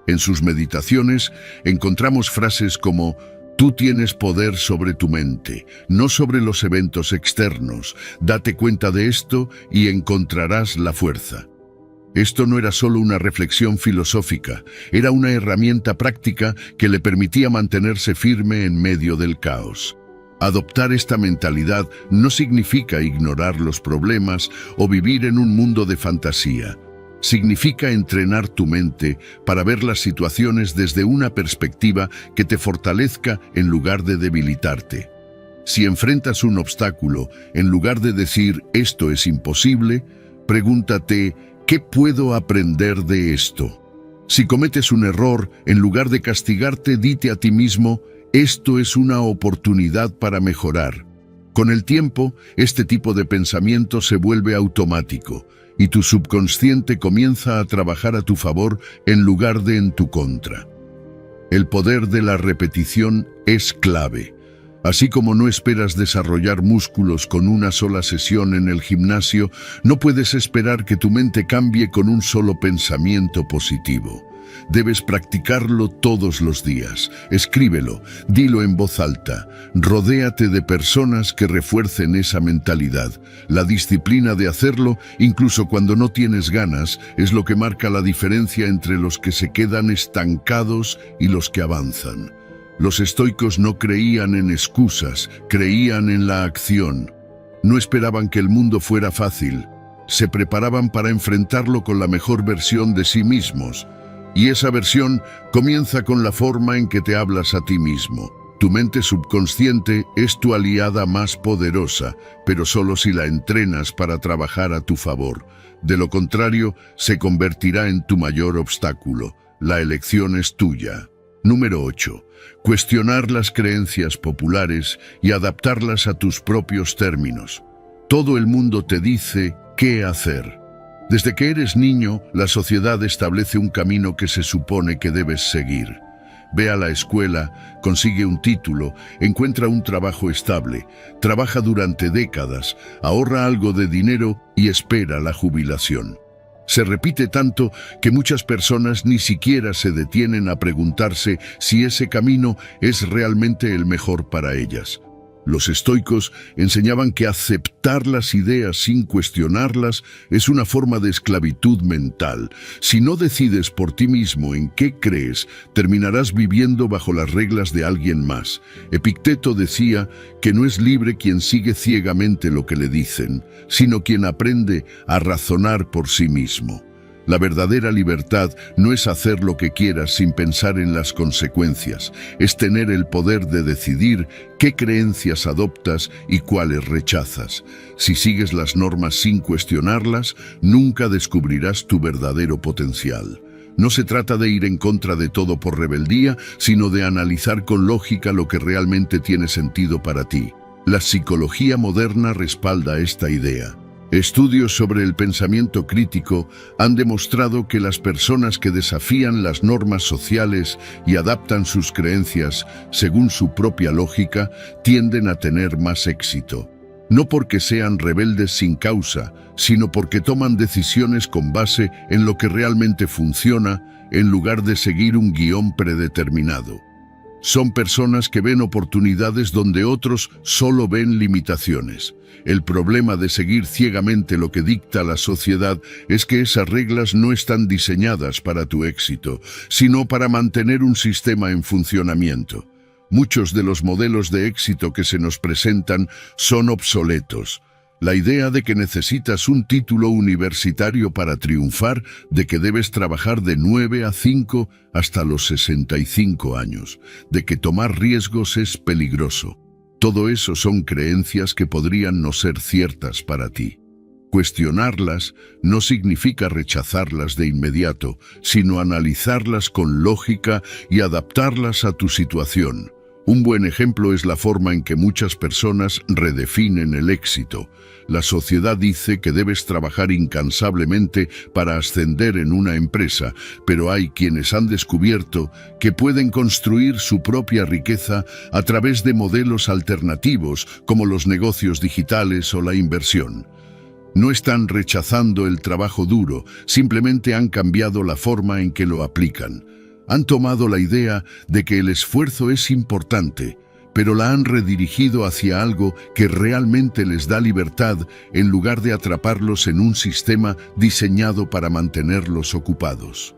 En sus meditaciones encontramos frases como: Tú tienes poder sobre tu mente, no sobre los eventos externos. Date cuenta de esto y encontrarás la fuerza. Esto no era solo una reflexión filosófica, era una herramienta práctica que le permitía mantenerse firme en medio del caos. Adoptar esta mentalidad no significa ignorar los problemas o vivir en un mundo de fantasía. Significa entrenar tu mente para ver las situaciones desde una perspectiva que te fortalezca en lugar de debilitarte. Si enfrentas un obstáculo, en lugar de decir «esto es imposible», pregúntate «¿qué puedo aprender de esto?». Si cometes un error, en lugar de castigarte, dite a ti mismo «esto es una oportunidad para mejorar». Con el tiempo, este tipo de pensamiento se vuelve automático y tu subconsciente comienza a trabajar a tu favor en lugar de en tu contra. El poder de la repetición es clave. Así como no esperas desarrollar músculos con una sola sesión en el gimnasio, no puedes esperar que tu mente cambie con un solo pensamiento positivo. Debes practicarlo todos los días. Escríbelo, dilo en voz alta. Rodéate de personas que refuercen esa mentalidad. La disciplina de hacerlo, incluso cuando no tienes ganas, es lo que marca la diferencia entre los que se quedan estancados y los que avanzan. Los estoicos no creían en excusas, creían en la acción. No esperaban que el mundo fuera fácil. Se preparaban para enfrentarlo con la mejor versión de sí mismos. Y esa versión comienza con la forma en que te hablas a ti mismo. Tu mente subconsciente es tu aliada más poderosa, pero solo si la entrenas para trabajar a tu favor. De lo contrario, se convertirá en tu mayor obstáculo. La elección es tuya. Número 8. Cuestionar las creencias populares y adaptarlas a tus propios términos. Todo el mundo te dice qué hacer. Desde que eres niño, la sociedad establece un camino que se supone que debes seguir. Ve a la escuela, consigue un título, encuentra un trabajo estable, trabaja durante décadas, ahorra algo de dinero y espera la jubilación. Se repite tanto que muchas personas ni siquiera se detienen a preguntarse si ese camino es realmente el mejor para ellas. Los estoicos enseñaban que aceptar las ideas sin cuestionarlas es una forma de esclavitud mental. Si no decides por ti mismo en qué crees, terminarás viviendo bajo las reglas de alguien más. Epicteto decía que no es libre quien sigue ciegamente lo que le dicen, sino quien aprende a razonar por sí mismo. La verdadera libertad no es hacer lo que quieras sin pensar en las consecuencias, es tener el poder de decidir qué creencias adoptas y cuáles rechazas. Si sigues las normas sin cuestionarlas, nunca descubrirás tu verdadero potencial. No se trata de ir en contra de todo por rebeldía, sino de analizar con lógica lo que realmente tiene sentido para ti. La psicología moderna respalda esta idea. Estudios sobre el pensamiento crítico han demostrado que las personas que desafían las normas sociales y adaptan sus creencias según su propia lógica tienden a tener más éxito. No porque sean rebeldes sin causa, sino porque toman decisiones con base en lo que realmente funciona en lugar de seguir un guión predeterminado. Son personas que ven oportunidades donde otros solo ven limitaciones. El problema de seguir ciegamente lo que dicta la sociedad es que esas reglas no están diseñadas para tu éxito, sino para mantener un sistema en funcionamiento. Muchos de los modelos de éxito que se nos presentan son obsoletos. La idea de que necesitas un título universitario para triunfar, de que debes trabajar de 9 a 5 hasta los 65 años, de que tomar riesgos es peligroso. Todo eso son creencias que podrían no ser ciertas para ti. Cuestionarlas no significa rechazarlas de inmediato, sino analizarlas con lógica y adaptarlas a tu situación. Un buen ejemplo es la forma en que muchas personas redefinen el éxito. La sociedad dice que debes trabajar incansablemente para ascender en una empresa, pero hay quienes han descubierto que pueden construir su propia riqueza a través de modelos alternativos como los negocios digitales o la inversión. No están rechazando el trabajo duro, simplemente han cambiado la forma en que lo aplican. Han tomado la idea de que el esfuerzo es importante, pero la han redirigido hacia algo que realmente les da libertad en lugar de atraparlos en un sistema diseñado para mantenerlos ocupados.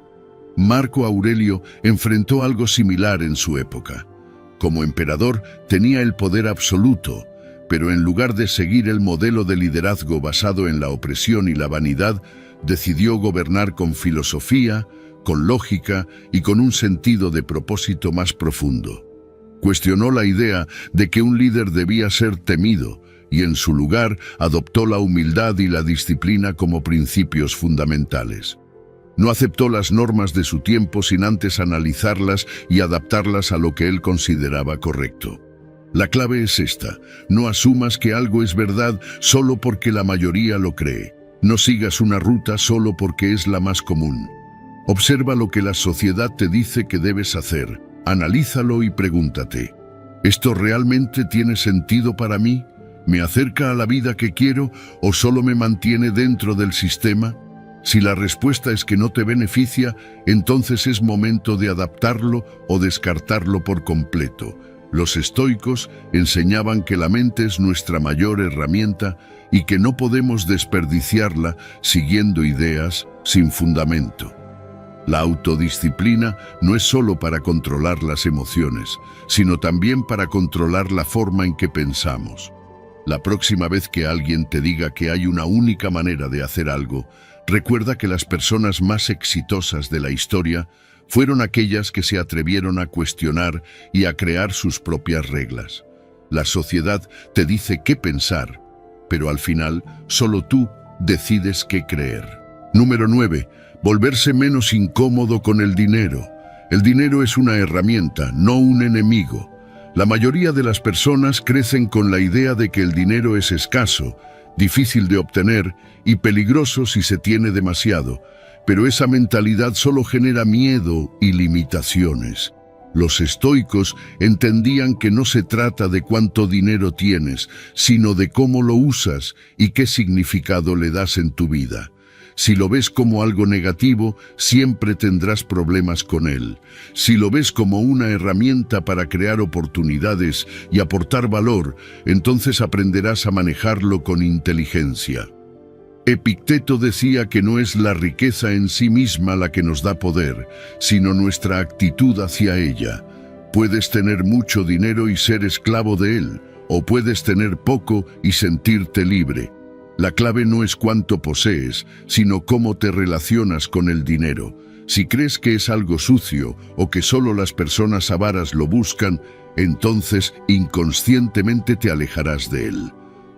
Marco Aurelio enfrentó algo similar en su época. Como emperador tenía el poder absoluto, pero en lugar de seguir el modelo de liderazgo basado en la opresión y la vanidad, decidió gobernar con filosofía, con lógica y con un sentido de propósito más profundo. Cuestionó la idea de que un líder debía ser temido y en su lugar adoptó la humildad y la disciplina como principios fundamentales. No aceptó las normas de su tiempo sin antes analizarlas y adaptarlas a lo que él consideraba correcto. La clave es esta: no asumas que algo es verdad solo porque la mayoría lo cree. No sigas una ruta solo porque es la más común. Observa lo que la sociedad te dice que debes hacer. Analízalo y pregúntate: ¿esto realmente tiene sentido para mí? ¿Me acerca a la vida que quiero o solo me mantiene dentro del sistema? Si la respuesta es que no te beneficia, entonces es momento de adaptarlo o descartarlo por completo. Los estoicos enseñaban que la mente es nuestra mayor herramienta y que no podemos desperdiciarla siguiendo ideas sin fundamento. La autodisciplina no es solo para controlar las emociones, sino también para controlar la forma en que pensamos. La próxima vez que alguien te diga que hay una única manera de hacer algo, recuerda que las personas más exitosas de la historia fueron aquellas que se atrevieron a cuestionar y a crear sus propias reglas. La sociedad te dice qué pensar, pero al final solo tú decides qué creer. Número 9. Volverse menos incómodo con el dinero. El dinero es una herramienta, no un enemigo. La mayoría de las personas crecen con la idea de que el dinero es escaso, difícil de obtener y peligroso si se tiene demasiado, pero esa mentalidad solo genera miedo y limitaciones. Los estoicos entendían que no se trata de cuánto dinero tienes, sino de cómo lo usas y qué significado le das en tu vida. Si lo ves como algo negativo, siempre tendrás problemas con él. Si lo ves como una herramienta para crear oportunidades y aportar valor, entonces aprenderás a manejarlo con inteligencia. Epicteto decía que no es la riqueza en sí misma la que nos da poder, sino nuestra actitud hacia ella. Puedes tener mucho dinero y ser esclavo de él, o puedes tener poco y sentirte libre. La clave no es cuánto posees, sino cómo te relacionas con el dinero. Si crees que es algo sucio o que solo las personas avaras lo buscan, entonces inconscientemente te alejarás de él.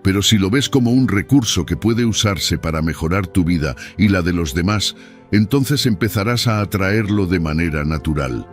Pero si lo ves como un recurso que puede usarse para mejorar tu vida y la de los demás, entonces empezarás a atraerlo de manera natural.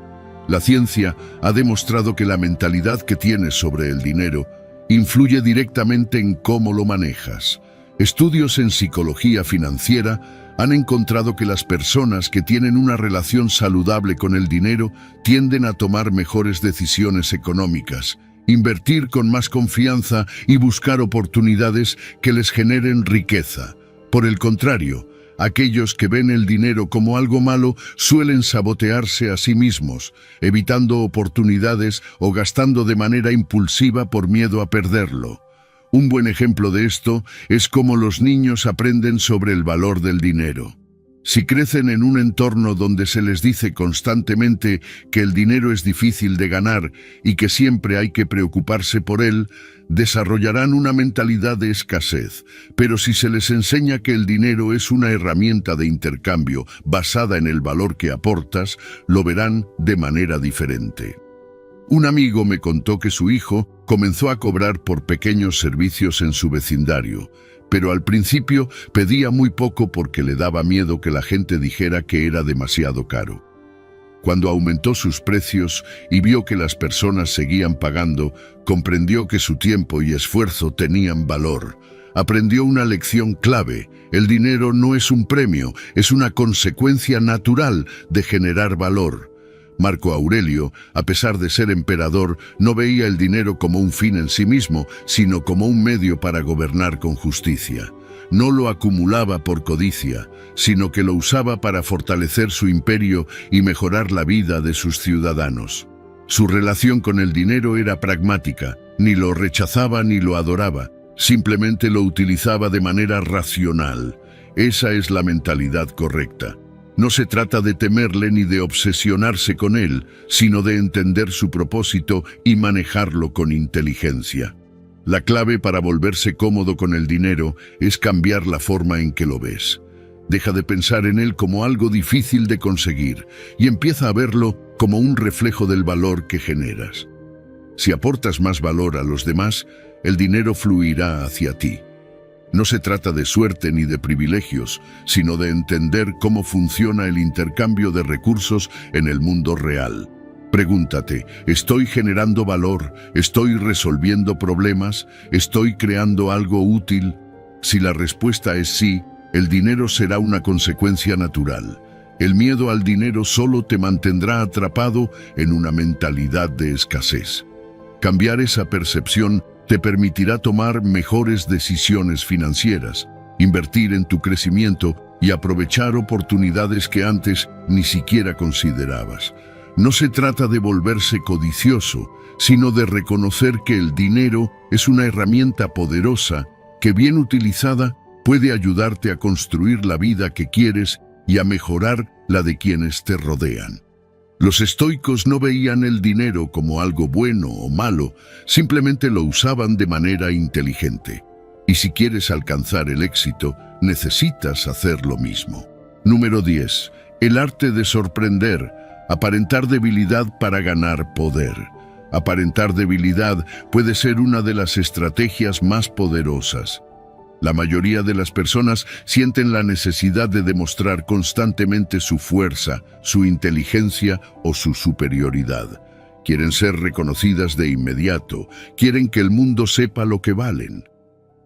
La ciencia ha demostrado que la mentalidad que tienes sobre el dinero influye directamente en cómo lo manejas. Estudios en psicología financiera han encontrado que las personas que tienen una relación saludable con el dinero tienden a tomar mejores decisiones económicas, invertir con más confianza y buscar oportunidades que les generen riqueza. Por el contrario, aquellos que ven el dinero como algo malo suelen sabotearse a sí mismos, evitando oportunidades o gastando de manera impulsiva por miedo a perderlo. Un buen ejemplo de esto es cómo los niños aprenden sobre el valor del dinero. Si crecen en un entorno donde se les dice constantemente que el dinero es difícil de ganar y que siempre hay que preocuparse por él, desarrollarán una mentalidad de escasez. Pero si se les enseña que el dinero es una herramienta de intercambio basada en el valor que aportas, lo verán de manera diferente. Un amigo me contó que su hijo comenzó a cobrar por pequeños servicios en su vecindario, pero al principio pedía muy poco porque le daba miedo que la gente dijera que era demasiado caro. Cuando aumentó sus precios y vio que las personas seguían pagando, comprendió que su tiempo y esfuerzo tenían valor. Aprendió una lección clave: el dinero no es un premio, es una consecuencia natural de generar valor. Marco Aurelio, a pesar de ser emperador, no veía el dinero como un fin en sí mismo, sino como un medio para gobernar con justicia. no lo acumulaba por codicia, sino que lo usaba para fortalecer su imperio y mejorar la vida de sus ciudadanos. Su relación con el dinero era pragmática, ni lo rechazaba ni lo adoraba, simplemente lo utilizaba de manera racional. Esa es la mentalidad correcta. No se trata de temerle ni de obsesionarse con él, sino de entender su propósito y manejarlo con inteligencia. La clave para volverse cómodo con el dinero es cambiar la forma en que lo ves. Deja de pensar en él como algo difícil de conseguir y empieza a verlo como un reflejo del valor que generas. Si aportas más valor a los demás, el dinero fluirá hacia ti. No se trata de suerte ni de privilegios, sino de entender cómo funciona el intercambio de recursos en el mundo real. Pregúntate, ¿estoy generando valor? ¿Estoy resolviendo problemas? ¿Estoy creando algo útil? Si la respuesta es sí, el dinero será una consecuencia natural. El miedo al dinero solo te mantendrá atrapado en una mentalidad de escasez. Cambiar esa percepción te permitirá tomar mejores decisiones financieras, invertir en tu crecimiento y aprovechar oportunidades que antes ni siquiera considerabas. No se trata de volverse codicioso, sino de reconocer que el dinero es una herramienta poderosa que, bien utilizada, puede ayudarte a construir la vida que quieres y a mejorar la de quienes te rodean. Los estoicos no veían el dinero como algo bueno o malo, simplemente lo usaban de manera inteligente. Y si quieres alcanzar el éxito, necesitas hacer lo mismo. Número 10. El arte de sorprender. Aparentar debilidad para ganar poder. Aparentar debilidad puede ser una de las estrategias más poderosas. La mayoría de las personas sienten la necesidad de demostrar constantemente su fuerza, su inteligencia o su superioridad. Quieren ser reconocidas de inmediato, quieren que el mundo sepa lo que valen.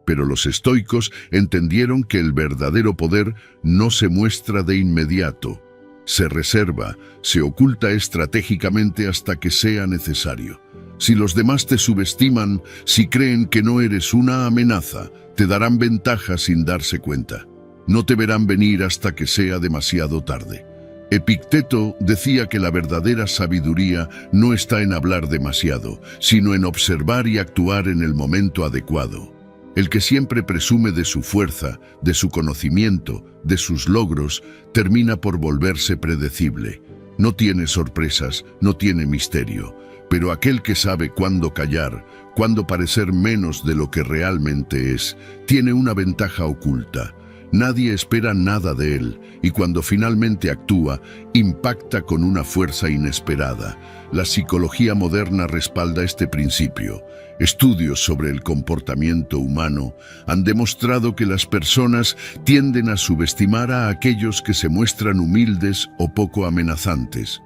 Pero los estoicos entendieron que el verdadero poder no se muestra de inmediato. Se reserva, se oculta estratégicamente hasta que sea necesario. Si los demás te subestiman, si creen que no eres una amenaza, te darán ventaja sin darse cuenta. No te verán venir hasta que sea demasiado tarde. Epicteto decía que la verdadera sabiduría no está en hablar demasiado, sino en observar y actuar en el momento adecuado. El que siempre presume de su fuerza, de su conocimiento, de sus logros, termina por volverse predecible. No tiene sorpresas, no tiene misterio. Pero aquel que sabe cuándo callar, cuándo parecer menos de lo que realmente es, tiene una ventaja oculta. Nadie espera nada de él, y cuando finalmente actúa, impacta con una fuerza inesperada. La psicología moderna respalda este principio. Estudios sobre el comportamiento humano han demostrado que las personas tienden a subestimar a aquellos que se muestran humildes o poco amenazantes.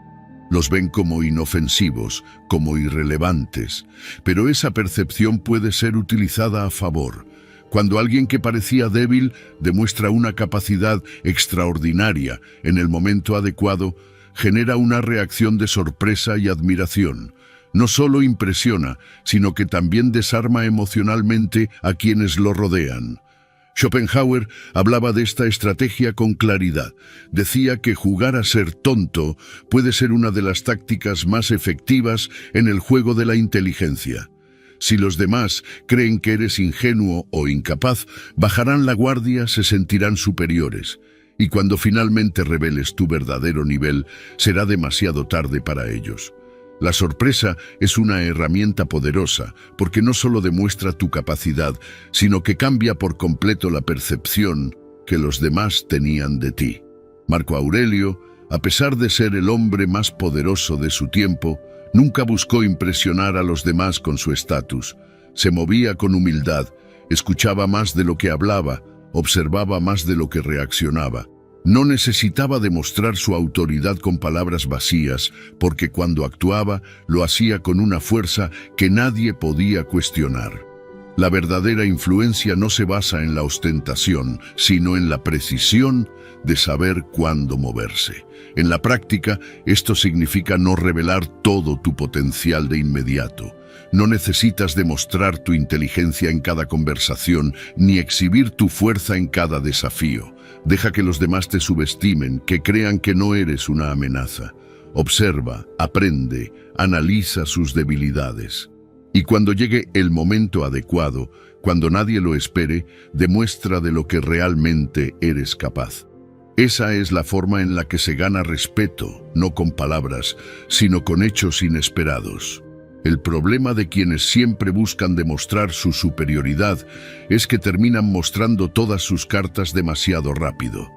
Los ven como inofensivos, como irrelevantes, pero esa percepción puede ser utilizada a favor. Cuando alguien que parecía débil demuestra una capacidad extraordinaria en el momento adecuado, genera una reacción de sorpresa y admiración. No solo impresiona, sino que también desarma emocionalmente a quienes lo rodean. Schopenhauer hablaba de esta estrategia con claridad. Decía que jugar a ser tonto puede ser una de las tácticas más efectivas en el juego de la inteligencia. Si los demás creen que eres ingenuo o incapaz, bajarán la guardia, se sentirán superiores. Y cuando finalmente reveles tu verdadero nivel, será demasiado tarde para ellos. La sorpresa es una herramienta poderosa porque no solo demuestra tu capacidad, sino que cambia por completo la percepción que los demás tenían de ti. Marco Aurelio, a pesar de ser el hombre más poderoso de su tiempo, nunca buscó impresionar a los demás con su estatus. Se movía con humildad, escuchaba más de lo que hablaba, observaba más de lo que reaccionaba. No necesitaba demostrar su autoridad con palabras vacías, porque cuando actuaba, lo hacía con una fuerza que nadie podía cuestionar. La verdadera influencia no se basa en la ostentación, sino en la precisión de saber cuándo moverse. En la práctica, esto significa no revelar todo tu potencial de inmediato. No necesitas demostrar tu inteligencia en cada conversación, ni exhibir tu fuerza en cada desafío. Deja que los demás te subestimen, que crean que no eres una amenaza. Observa, aprende, analiza sus debilidades. Y cuando llegue el momento adecuado, cuando nadie lo espere, demuestra de lo que realmente eres capaz. Esa es la forma en la que se gana respeto, no con palabras, sino con hechos inesperados. El problema de quienes siempre buscan demostrar su superioridad es que terminan mostrando todas sus cartas demasiado rápido.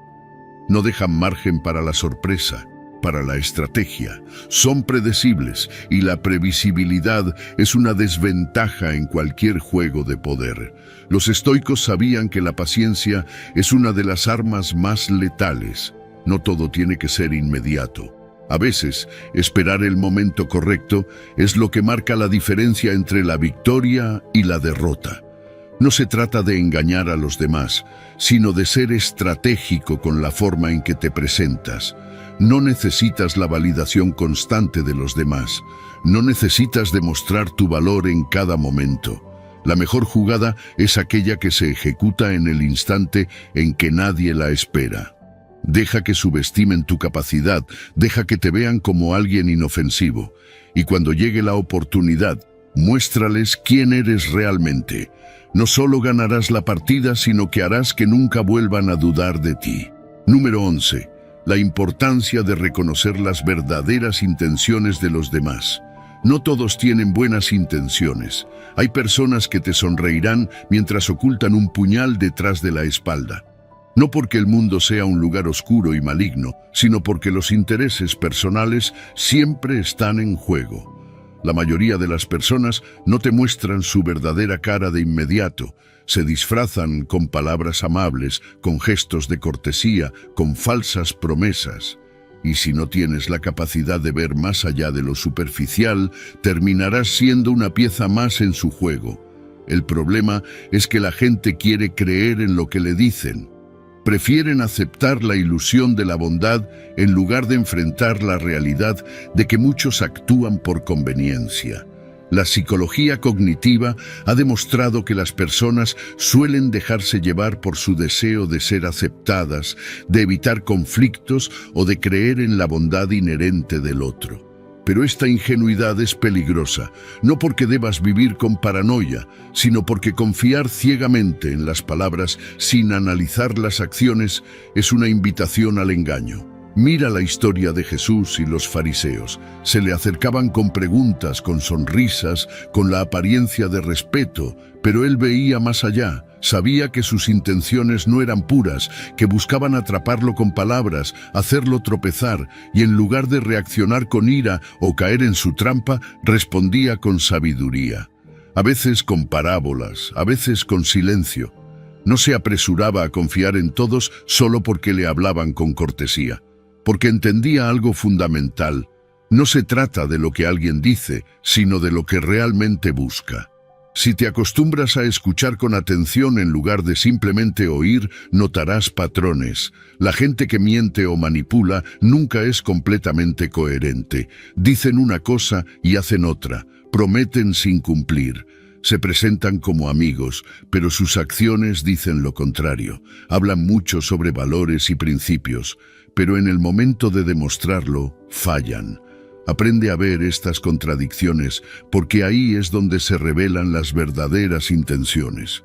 No dejan margen para la sorpresa, para la estrategia. Son predecibles y la previsibilidad es una desventaja en cualquier juego de poder. Los estoicos sabían que la paciencia es una de las armas más letales. No todo tiene que ser inmediato. A veces, esperar el momento correcto es lo que marca la diferencia entre la victoria y la derrota. No se trata de engañar a los demás, sino de ser estratégico con la forma en que te presentas. No necesitas la validación constante de los demás. No necesitas demostrar tu valor en cada momento. La mejor jugada es aquella que se ejecuta en el instante en que nadie la espera. Deja que subestimen tu capacidad, deja que te vean como alguien inofensivo. Y cuando llegue la oportunidad, muéstrales quién eres realmente. No solo ganarás la partida, sino que harás que nunca vuelvan a dudar de ti. Número 11. La importancia de reconocer las verdaderas intenciones de los demás. No todos tienen buenas intenciones. Hay personas que te sonreirán mientras ocultan un puñal detrás de la espalda. No porque el mundo sea un lugar oscuro y maligno, sino porque los intereses personales siempre están en juego. La mayoría de las personas no te muestran su verdadera cara de inmediato. Se disfrazan con palabras amables, con gestos de cortesía, con falsas promesas. Y si no tienes la capacidad de ver más allá de lo superficial, terminarás siendo una pieza más en su juego. El problema es que la gente quiere creer en lo que le dicen. Prefieren aceptar la ilusión de la bondad en lugar de enfrentar la realidad de que muchos actúan por conveniencia. La psicología cognitiva ha demostrado que las personas suelen dejarse llevar por su deseo de ser aceptadas, de evitar conflictos o de creer en la bondad inherente del otro. Pero esta ingenuidad es peligrosa, no porque debas vivir con paranoia, sino porque confiar ciegamente en las palabras sin analizar las acciones es una invitación al engaño. Mira la historia de Jesús y los fariseos. Se le acercaban con preguntas, con sonrisas, con la apariencia de respeto, pero él veía más allá. Sabía que sus intenciones no eran puras, que buscaban atraparlo con palabras, hacerlo tropezar, y en lugar de reaccionar con ira o caer en su trampa, respondía con sabiduría. A veces con parábolas, a veces con silencio. No se apresuraba a confiar en todos solo porque le hablaban con cortesía, porque entendía algo fundamental. No se trata de lo que alguien dice, sino de lo que realmente busca. Si te acostumbras a escuchar con atención en lugar de simplemente oír, notarás patrones. La gente que miente o manipula nunca es completamente coherente. Dicen una cosa y hacen otra. Prometen sin cumplir. Se presentan como amigos, pero sus acciones dicen lo contrario. Hablan mucho sobre valores y principios, pero en el momento de demostrarlo, fallan. Aprende a ver estas contradicciones, porque ahí es donde se revelan las verdaderas intenciones.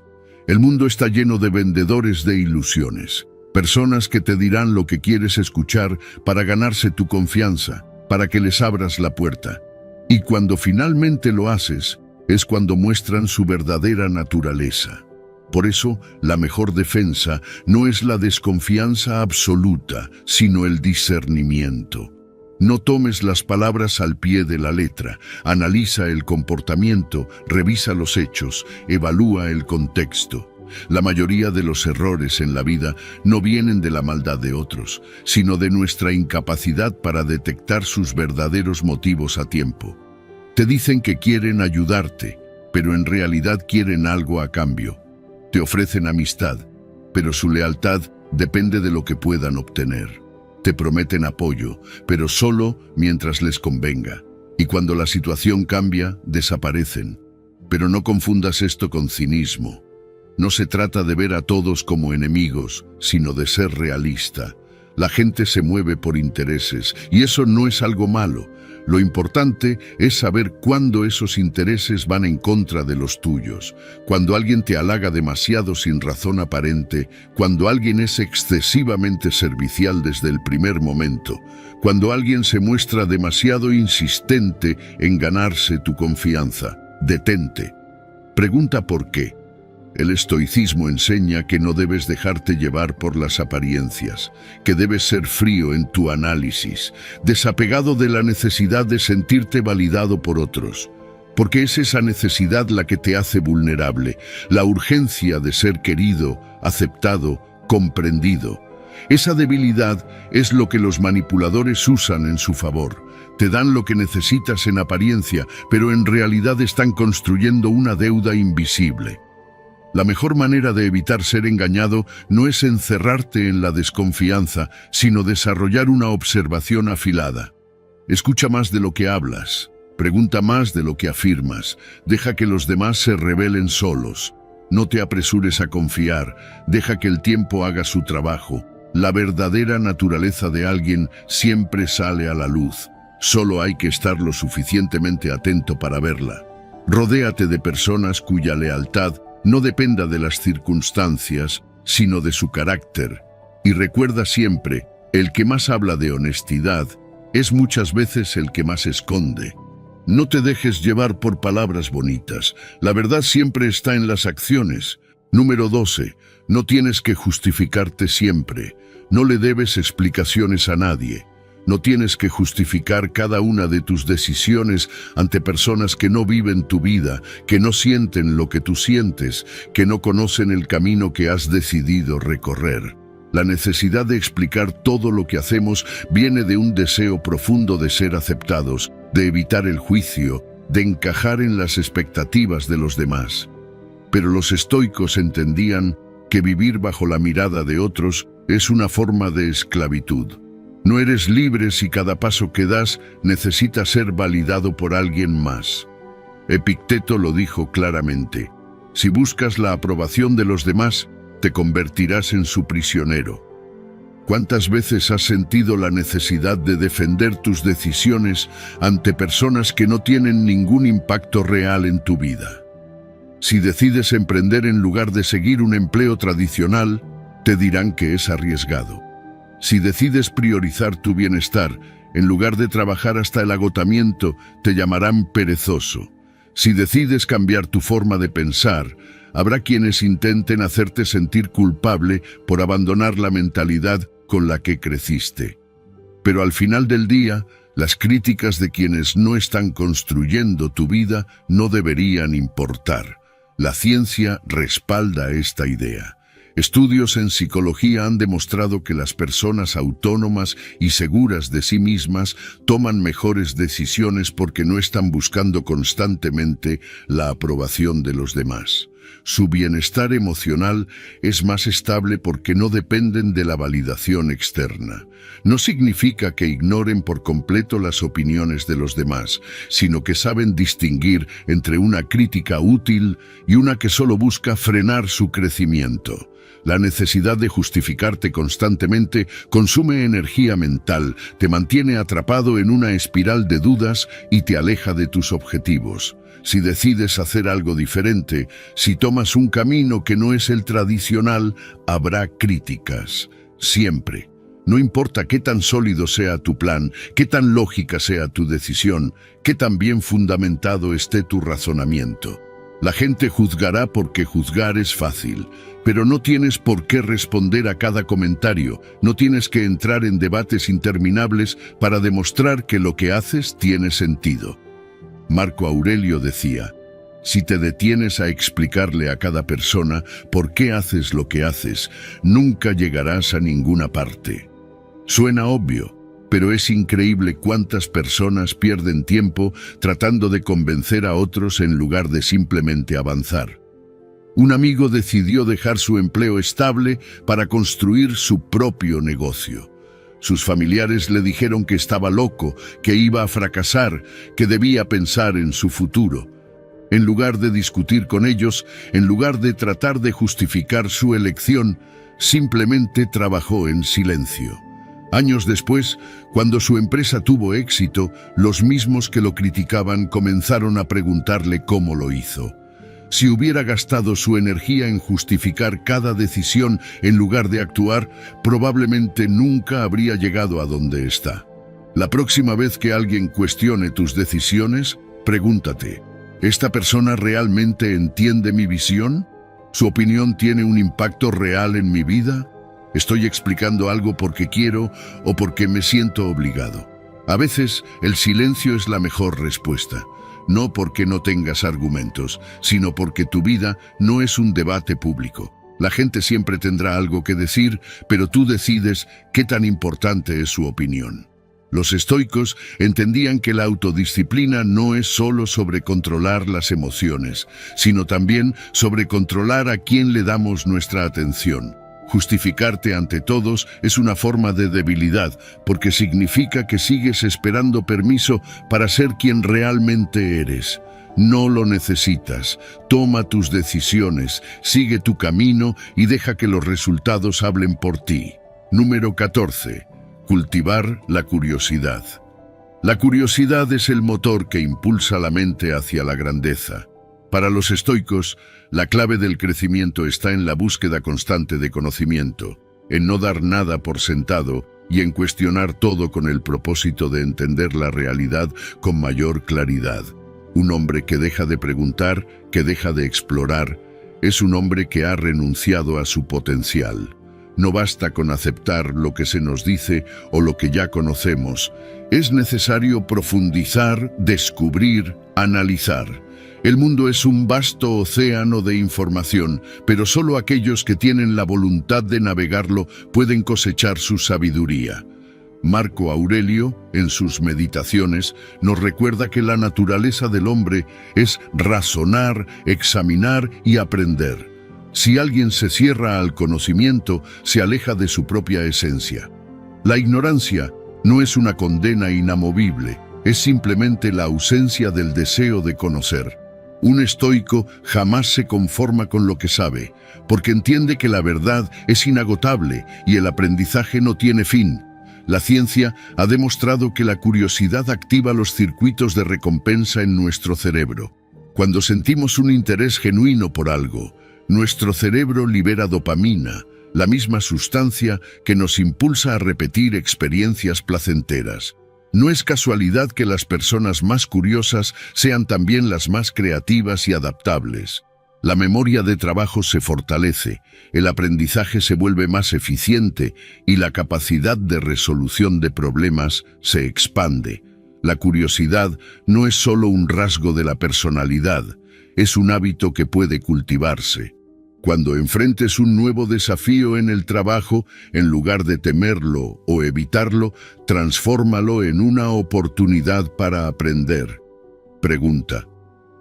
El mundo está lleno de vendedores de ilusiones, personas que te dirán lo que quieres escuchar para ganarse tu confianza, para que les abras la puerta. Y cuando finalmente lo haces, es cuando muestran su verdadera naturaleza. Por eso, la mejor defensa no es la desconfianza absoluta, sino el discernimiento. No tomes las palabras al pie de la letra, analiza el comportamiento, revisa los hechos, evalúa el contexto. La mayoría de los errores en la vida no vienen de la maldad de otros, sino de nuestra incapacidad para detectar sus verdaderos motivos a tiempo. Te dicen que quieren ayudarte, pero en realidad quieren algo a cambio. Te ofrecen amistad, pero su lealtad depende de lo que puedan obtener. Te prometen apoyo, pero solo mientras les convenga. y cuando la situación cambia, desaparecen. Pero no confundas esto con cinismo. No se trata de ver a todos como enemigos, sino de ser realista. La gente se mueve por intereses, y eso no es algo malo. Lo importante es saber cuándo esos intereses van en contra de los tuyos. Cuando alguien te halaga demasiado sin razón aparente, cuando alguien es excesivamente servicial desde el primer momento, cuando alguien se muestra demasiado insistente en ganarse tu confianza. Detente. Pregunta por qué. El estoicismo enseña que no debes dejarte llevar por las apariencias, que debes ser frío en tu análisis, desapegado de la necesidad de sentirte validado por otros, porque es esa necesidad la que te hace vulnerable, la urgencia de ser querido, aceptado, comprendido. Esa debilidad es lo que los manipuladores usan en su favor. Te dan lo que necesitas en apariencia, pero en realidad están construyendo una deuda invisible. La mejor manera de evitar ser engañado no es encerrarte en la desconfianza, sino desarrollar una observación afilada. Escucha más de lo que hablas, pregunta más de lo que afirmas, deja que los demás se rebelen solos. No te apresures a confiar, deja que el tiempo haga su trabajo. La verdadera naturaleza de alguien siempre sale a la luz. Solo hay que estar lo suficientemente atento para verla. Rodéate de personas cuya lealtad no dependa de las circunstancias, sino de su carácter. Y recuerda siempre, el que más habla de honestidad es muchas veces el que más esconde. No te dejes llevar por palabras bonitas. La verdad siempre está en las acciones. Número 12. No tienes que justificarte siempre. No le debes explicaciones a nadie. No tienes que justificar cada una de tus decisiones ante personas que no viven tu vida, que no sienten lo que tú sientes, que no conocen el camino que has decidido recorrer. La necesidad de explicar todo lo que hacemos viene de un deseo profundo de ser aceptados, de evitar el juicio, de encajar en las expectativas de los demás. Pero los estoicos entendían que vivir bajo la mirada de otros es una forma de esclavitud. No eres libre si cada paso que das necesita ser validado por alguien más. Epicteto lo dijo claramente: si buscas la aprobación de los demás, te convertirás en su prisionero. ¿Cuántas veces has sentido la necesidad de defender tus decisiones ante personas que no tienen ningún impacto real en tu vida? Si decides emprender en lugar de seguir un empleo tradicional, te dirán que es arriesgado. Si decides priorizar tu bienestar, en lugar de trabajar hasta el agotamiento, te llamarán perezoso. Si decides cambiar tu forma de pensar, habrá quienes intenten hacerte sentir culpable por abandonar la mentalidad con la que creciste. Pero al final del día, las críticas de quienes no están construyendo tu vida no deberían importar. La ciencia respalda esta idea. Estudios en psicología han demostrado que las personas autónomas y seguras de sí mismas toman mejores decisiones porque no están buscando constantemente la aprobación de los demás. Su bienestar emocional es más estable porque no dependen de la validación externa. No significa que ignoren por completo las opiniones de los demás, sino que saben distinguir entre una crítica útil y una que solo busca frenar su crecimiento. La necesidad de justificarte constantemente consume energía mental, te mantiene atrapado en una espiral de dudas y te aleja de tus objetivos. Si decides hacer algo diferente, si tomas un camino que no es el tradicional, habrá críticas. Siempre. No importa qué tan sólido sea tu plan, qué tan lógica sea tu decisión, qué tan bien fundamentado esté tu razonamiento. La gente juzgará porque juzgar es fácil, pero no tienes por qué responder a cada comentario, no tienes que entrar en debates interminables para demostrar que lo que haces tiene sentido. Marco Aurelio decía: si te detienes a explicarle a cada persona por qué haces lo que haces, nunca llegarás a ninguna parte. Suena obvio, pero es increíble cuántas personas pierden tiempo tratando de convencer a otros en lugar de simplemente avanzar. Un amigo decidió dejar su empleo estable para construir su propio negocio. Sus familiares le dijeron que estaba loco, que iba a fracasar, que debía pensar en su futuro. En lugar de discutir con ellos, en lugar de tratar de justificar su elección, simplemente trabajó en silencio. Años después, cuando su empresa tuvo éxito, los mismos que lo criticaban comenzaron a preguntarle cómo lo hizo. Si hubiera gastado su energía en justificar cada decisión en lugar de actuar, probablemente nunca habría llegado a donde está. La próxima vez que alguien cuestione tus decisiones, pregúntate, ¿esta persona realmente entiende mi visión? ¿Su opinión tiene un impacto real en mi vida? ¿Estoy explicando algo porque quiero o porque me siento obligado? A veces, el silencio es la mejor respuesta. No porque no tengas argumentos, sino porque tu vida no es un debate público. La gente siempre tendrá algo que decir, pero tú decides qué tan importante es su opinión. Los estoicos entendían que la autodisciplina no es solo sobre controlar las emociones, sino también sobre controlar a quién le damos nuestra atención. Justificarte ante todos es una forma de debilidad, porque significa que sigues esperando permiso para ser quien realmente eres. No lo necesitas. Toma tus decisiones, sigue tu camino y deja que los resultados hablen por ti. Número 14. Cultivar la curiosidad. La curiosidad es el motor que impulsa la mente hacia la grandeza. Para los estoicos, la clave del crecimiento está en la búsqueda constante de conocimiento, en no dar nada por sentado y en cuestionar todo con el propósito de entender la realidad con mayor claridad. Un hombre que deja de preguntar, que deja de explorar, es un hombre que ha renunciado a su potencial. No basta con aceptar lo que se nos dice o lo que ya conocemos. Es necesario profundizar, descubrir, analizar. El mundo es un vasto océano de información, pero solo aquellos que tienen la voluntad de navegarlo pueden cosechar su sabiduría. Marco Aurelio, en sus Meditaciones, nos recuerda que la naturaleza del hombre es razonar, examinar y aprender. Si alguien se cierra al conocimiento, se aleja de su propia esencia. La ignorancia no es una condena inamovible, es simplemente la ausencia del deseo de conocer. Un estoico jamás se conforma con lo que sabe, porque entiende que la verdad es inagotable y el aprendizaje no tiene fin. La ciencia ha demostrado que la curiosidad activa los circuitos de recompensa en nuestro cerebro. Cuando sentimos un interés genuino por algo, nuestro cerebro libera dopamina, la misma sustancia que nos impulsa a repetir experiencias placenteras. No es casualidad que las personas más curiosas sean también las más creativas y adaptables. La memoria de trabajo se fortalece, el aprendizaje se vuelve más eficiente y la capacidad de resolución de problemas se expande. La curiosidad no es solo un rasgo de la personalidad, es un hábito que puede cultivarse. Cuando enfrentes un nuevo desafío en el trabajo, en lugar de temerlo o evitarlo, transfórmalo en una oportunidad para aprender. Pregunta.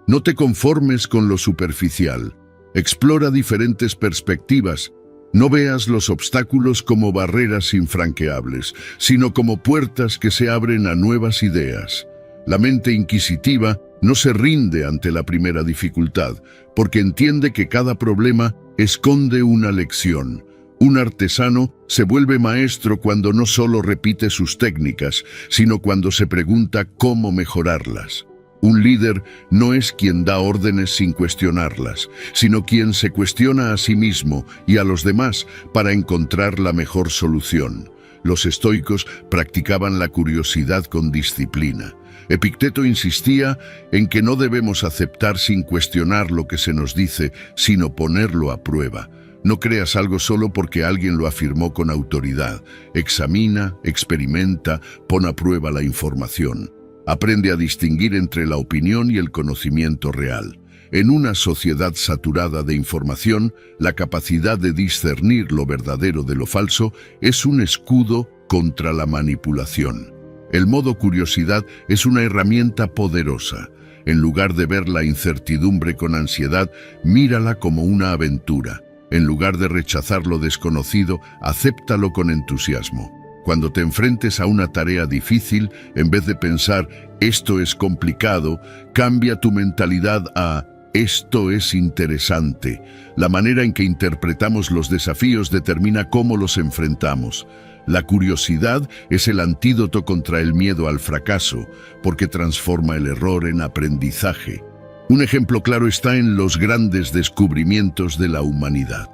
No te conformes con lo superficial. Explora diferentes perspectivas. No veas los obstáculos como barreras infranqueables, sino como puertas que se abren a nuevas ideas. La mente inquisitiva no se rinde ante la primera dificultad, porque entiende que cada problema esconde una lección. Un artesano se vuelve maestro cuando no solo repite sus técnicas, sino cuando se pregunta cómo mejorarlas. Un líder no es quien da órdenes sin cuestionarlas, sino quien se cuestiona a sí mismo y a los demás para encontrar la mejor solución. Los estoicos practicaban la curiosidad con disciplina. Epicteto insistía en que no debemos aceptar sin cuestionar lo que se nos dice, sino ponerlo a prueba. No creas algo solo porque alguien lo afirmó con autoridad. Examina, experimenta, pon a prueba la información. Aprende a distinguir entre la opinión y el conocimiento real. En una sociedad saturada de información, la capacidad de discernir lo verdadero de lo falso es un escudo contra la manipulación. El modo curiosidad es una herramienta poderosa. En lugar de ver la incertidumbre con ansiedad, mírala como una aventura. En lugar de rechazar lo desconocido, acéptalo con entusiasmo. Cuando te enfrentes a una tarea difícil, en vez de pensar «esto es complicado», cambia tu mentalidad a «esto es interesante». La manera en que interpretamos los desafíos determina cómo los enfrentamos. La curiosidad es el antídoto contra el miedo al fracaso, porque transforma el error en aprendizaje. Un ejemplo claro está en los grandes descubrimientos de la humanidad.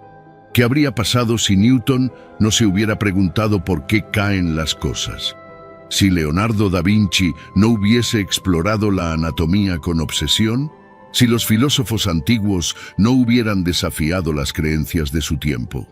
¿Qué habría pasado si Newton no se hubiera preguntado por qué caen las cosas? Si Leonardo da Vinci no hubiese explorado la anatomía con obsesión, si los filósofos antiguos no hubieran desafiado las creencias de su tiempo.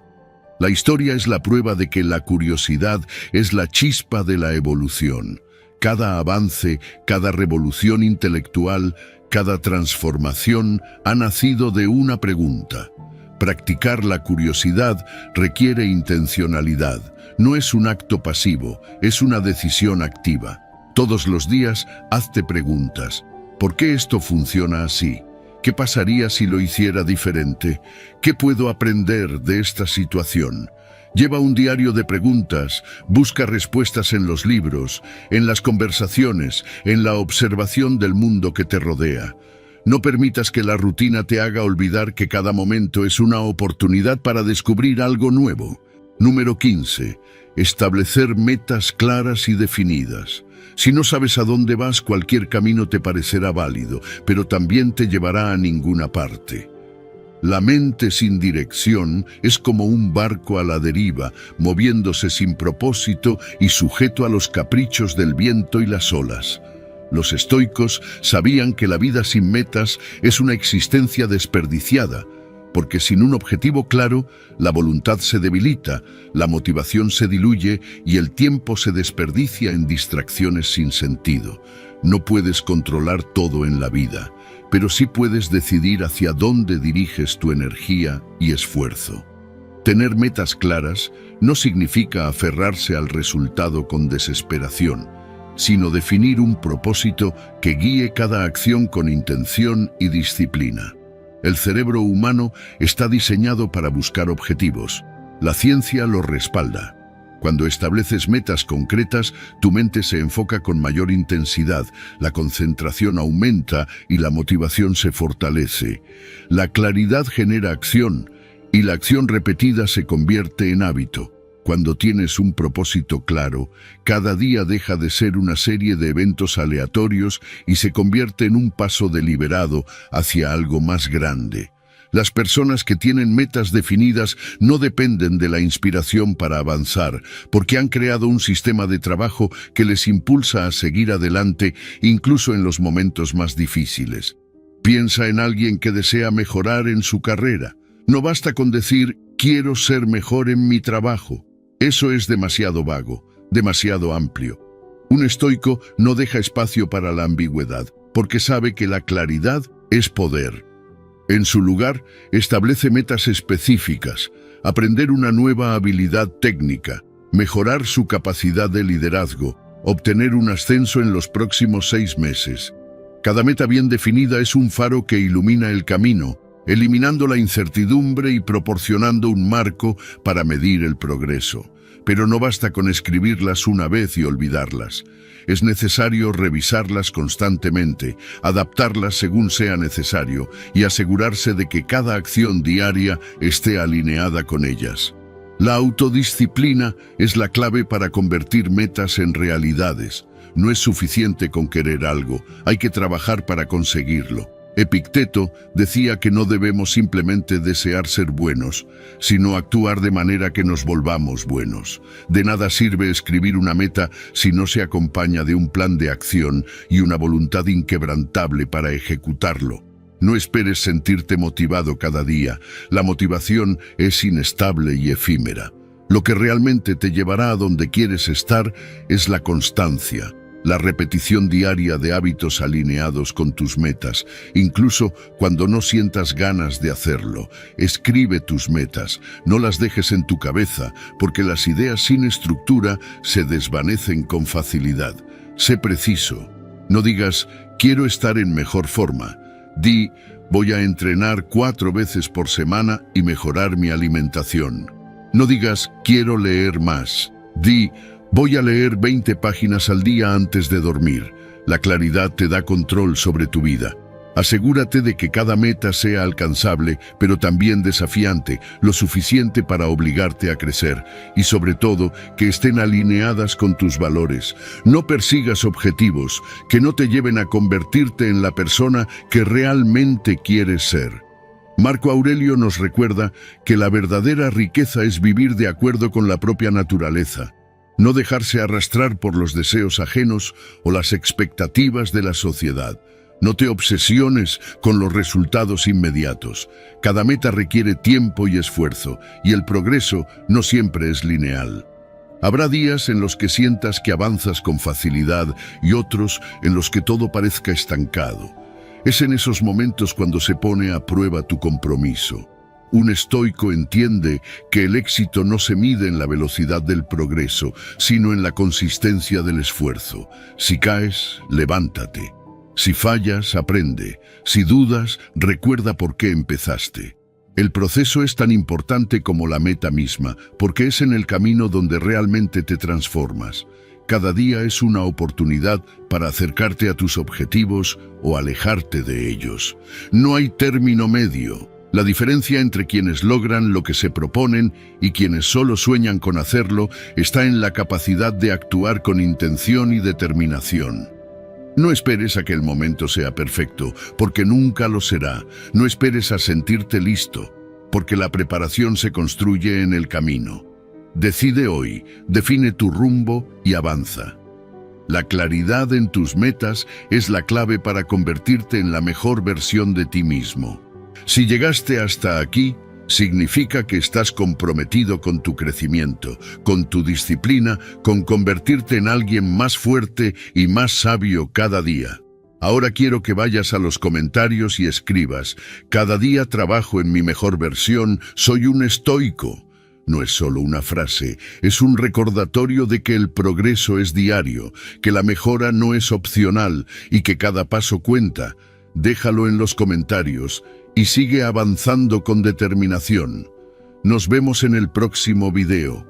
La historia es la prueba de que la curiosidad es la chispa de la evolución. Cada avance, cada revolución intelectual, cada transformación ha nacido de una pregunta. Practicar la curiosidad requiere intencionalidad. No es un acto pasivo, es una decisión activa. Todos los días, hazte preguntas. ¿Por qué esto funciona así? ¿Qué pasaría si lo hiciera diferente? ¿Qué puedo aprender de esta situación? Lleva un diario de preguntas, busca respuestas en los libros, en las conversaciones, en la observación del mundo que te rodea. No permitas que la rutina te haga olvidar que cada momento es una oportunidad para descubrir algo nuevo. Número 15. Establecer metas claras y definidas. Si no sabes a dónde vas, cualquier camino te parecerá válido, pero también te llevará a ninguna parte. La mente sin dirección es como un barco a la deriva, moviéndose sin propósito y sujeto a los caprichos del viento y las olas. Los estoicos sabían que la vida sin metas es una existencia desperdiciada, porque sin un objetivo claro, la voluntad se debilita, la motivación se diluye y el tiempo se desperdicia en distracciones sin sentido. No puedes controlar todo en la vida, pero sí puedes decidir hacia dónde diriges tu energía y esfuerzo. Tener metas claras no significa aferrarse al resultado con desesperación, sino definir un propósito que guíe cada acción con intención y disciplina. El cerebro humano está diseñado para buscar objetivos. La ciencia lo respalda. Cuando estableces metas concretas, tu mente se enfoca con mayor intensidad, la concentración aumenta y la motivación se fortalece. La claridad genera acción y la acción repetida se convierte en hábito. Cuando tienes un propósito claro, cada día deja de ser una serie de eventos aleatorios y se convierte en un paso deliberado hacia algo más grande. Las personas que tienen metas definidas no dependen de la inspiración para avanzar, porque han creado un sistema de trabajo que les impulsa a seguir adelante incluso en los momentos más difíciles. Piensa en alguien que desea mejorar en su carrera. No basta con decir, quiero ser mejor en mi trabajo. Eso es demasiado vago, demasiado amplio. Un estoico no deja espacio para la ambigüedad, porque sabe que la claridad es poder. En su lugar, establece metas específicas, aprender una nueva habilidad técnica, mejorar su capacidad de liderazgo, obtener un ascenso en los próximos 6 meses. Cada meta bien definida es un faro que ilumina el camino, eliminando la incertidumbre y proporcionando un marco para medir el progreso. Pero no basta con escribirlas una vez y olvidarlas. Es necesario revisarlas constantemente, adaptarlas según sea necesario y asegurarse de que cada acción diaria esté alineada con ellas. La autodisciplina es la clave para convertir metas en realidades. No es suficiente con querer algo, hay que trabajar para conseguirlo. Epicteto decía que no debemos simplemente desear ser buenos, sino actuar de manera que nos volvamos buenos. De nada sirve escribir una meta si no se acompaña de un plan de acción y una voluntad inquebrantable para ejecutarlo. No esperes sentirte motivado cada día. La motivación es inestable y efímera. Lo que realmente te llevará a donde quieres estar es la constancia. La repetición diaria de hábitos alineados con tus metas, incluso cuando no sientas ganas de hacerlo. Escribe tus metas, no las dejes en tu cabeza, porque las ideas sin estructura se desvanecen con facilidad. Sé preciso. No digas, quiero estar en mejor forma. Di, voy a entrenar 4 veces por semana y mejorar mi alimentación. No digas, quiero leer más. Di, Voy a leer 20 páginas al día antes de dormir. La claridad te da control sobre tu vida. Asegúrate de que cada meta sea alcanzable, pero también desafiante, lo suficiente para obligarte a crecer, y sobre todo, que estén alineadas con tus valores. No persigas objetivos que no te lleven a convertirte en la persona que realmente quieres ser. Marco Aurelio nos recuerda que la verdadera riqueza es vivir de acuerdo con la propia naturaleza. No dejarse arrastrar por los deseos ajenos o las expectativas de la sociedad. No te obsesiones con los resultados inmediatos. Cada meta requiere tiempo y esfuerzo, y el progreso no siempre es lineal. Habrá días en los que sientas que avanzas con facilidad y otros en los que todo parezca estancado. Es en esos momentos cuando se pone a prueba tu compromiso. Un estoico entiende que el éxito no se mide en la velocidad del progreso, sino en la consistencia del esfuerzo. Si caes, levántate. Si fallas, aprende. Si dudas, recuerda por qué empezaste. El proceso es tan importante como la meta misma, porque es en el camino donde realmente te transformas. Cada día es una oportunidad para acercarte a tus objetivos o alejarte de ellos. No hay término medio. La diferencia entre quienes logran lo que se proponen y quienes solo sueñan con hacerlo está en la capacidad de actuar con intención y determinación. No esperes a que el momento sea perfecto, porque nunca lo será. No esperes a sentirte listo, porque la preparación se construye en el camino. Decide hoy, define tu rumbo y avanza. La claridad en tus metas es la clave para convertirte en la mejor versión de ti mismo. Si llegaste hasta aquí, significa que estás comprometido con tu crecimiento, con tu disciplina, con convertirte en alguien más fuerte y más sabio cada día. Ahora quiero que vayas a los comentarios y escribas: cada día trabajo en mi mejor versión, soy un estoico. No es solo una frase, es un recordatorio de que el progreso es diario, que la mejora no es opcional y que cada paso cuenta. Déjalo en los comentarios y sigue avanzando con determinación. Nos vemos en el próximo video.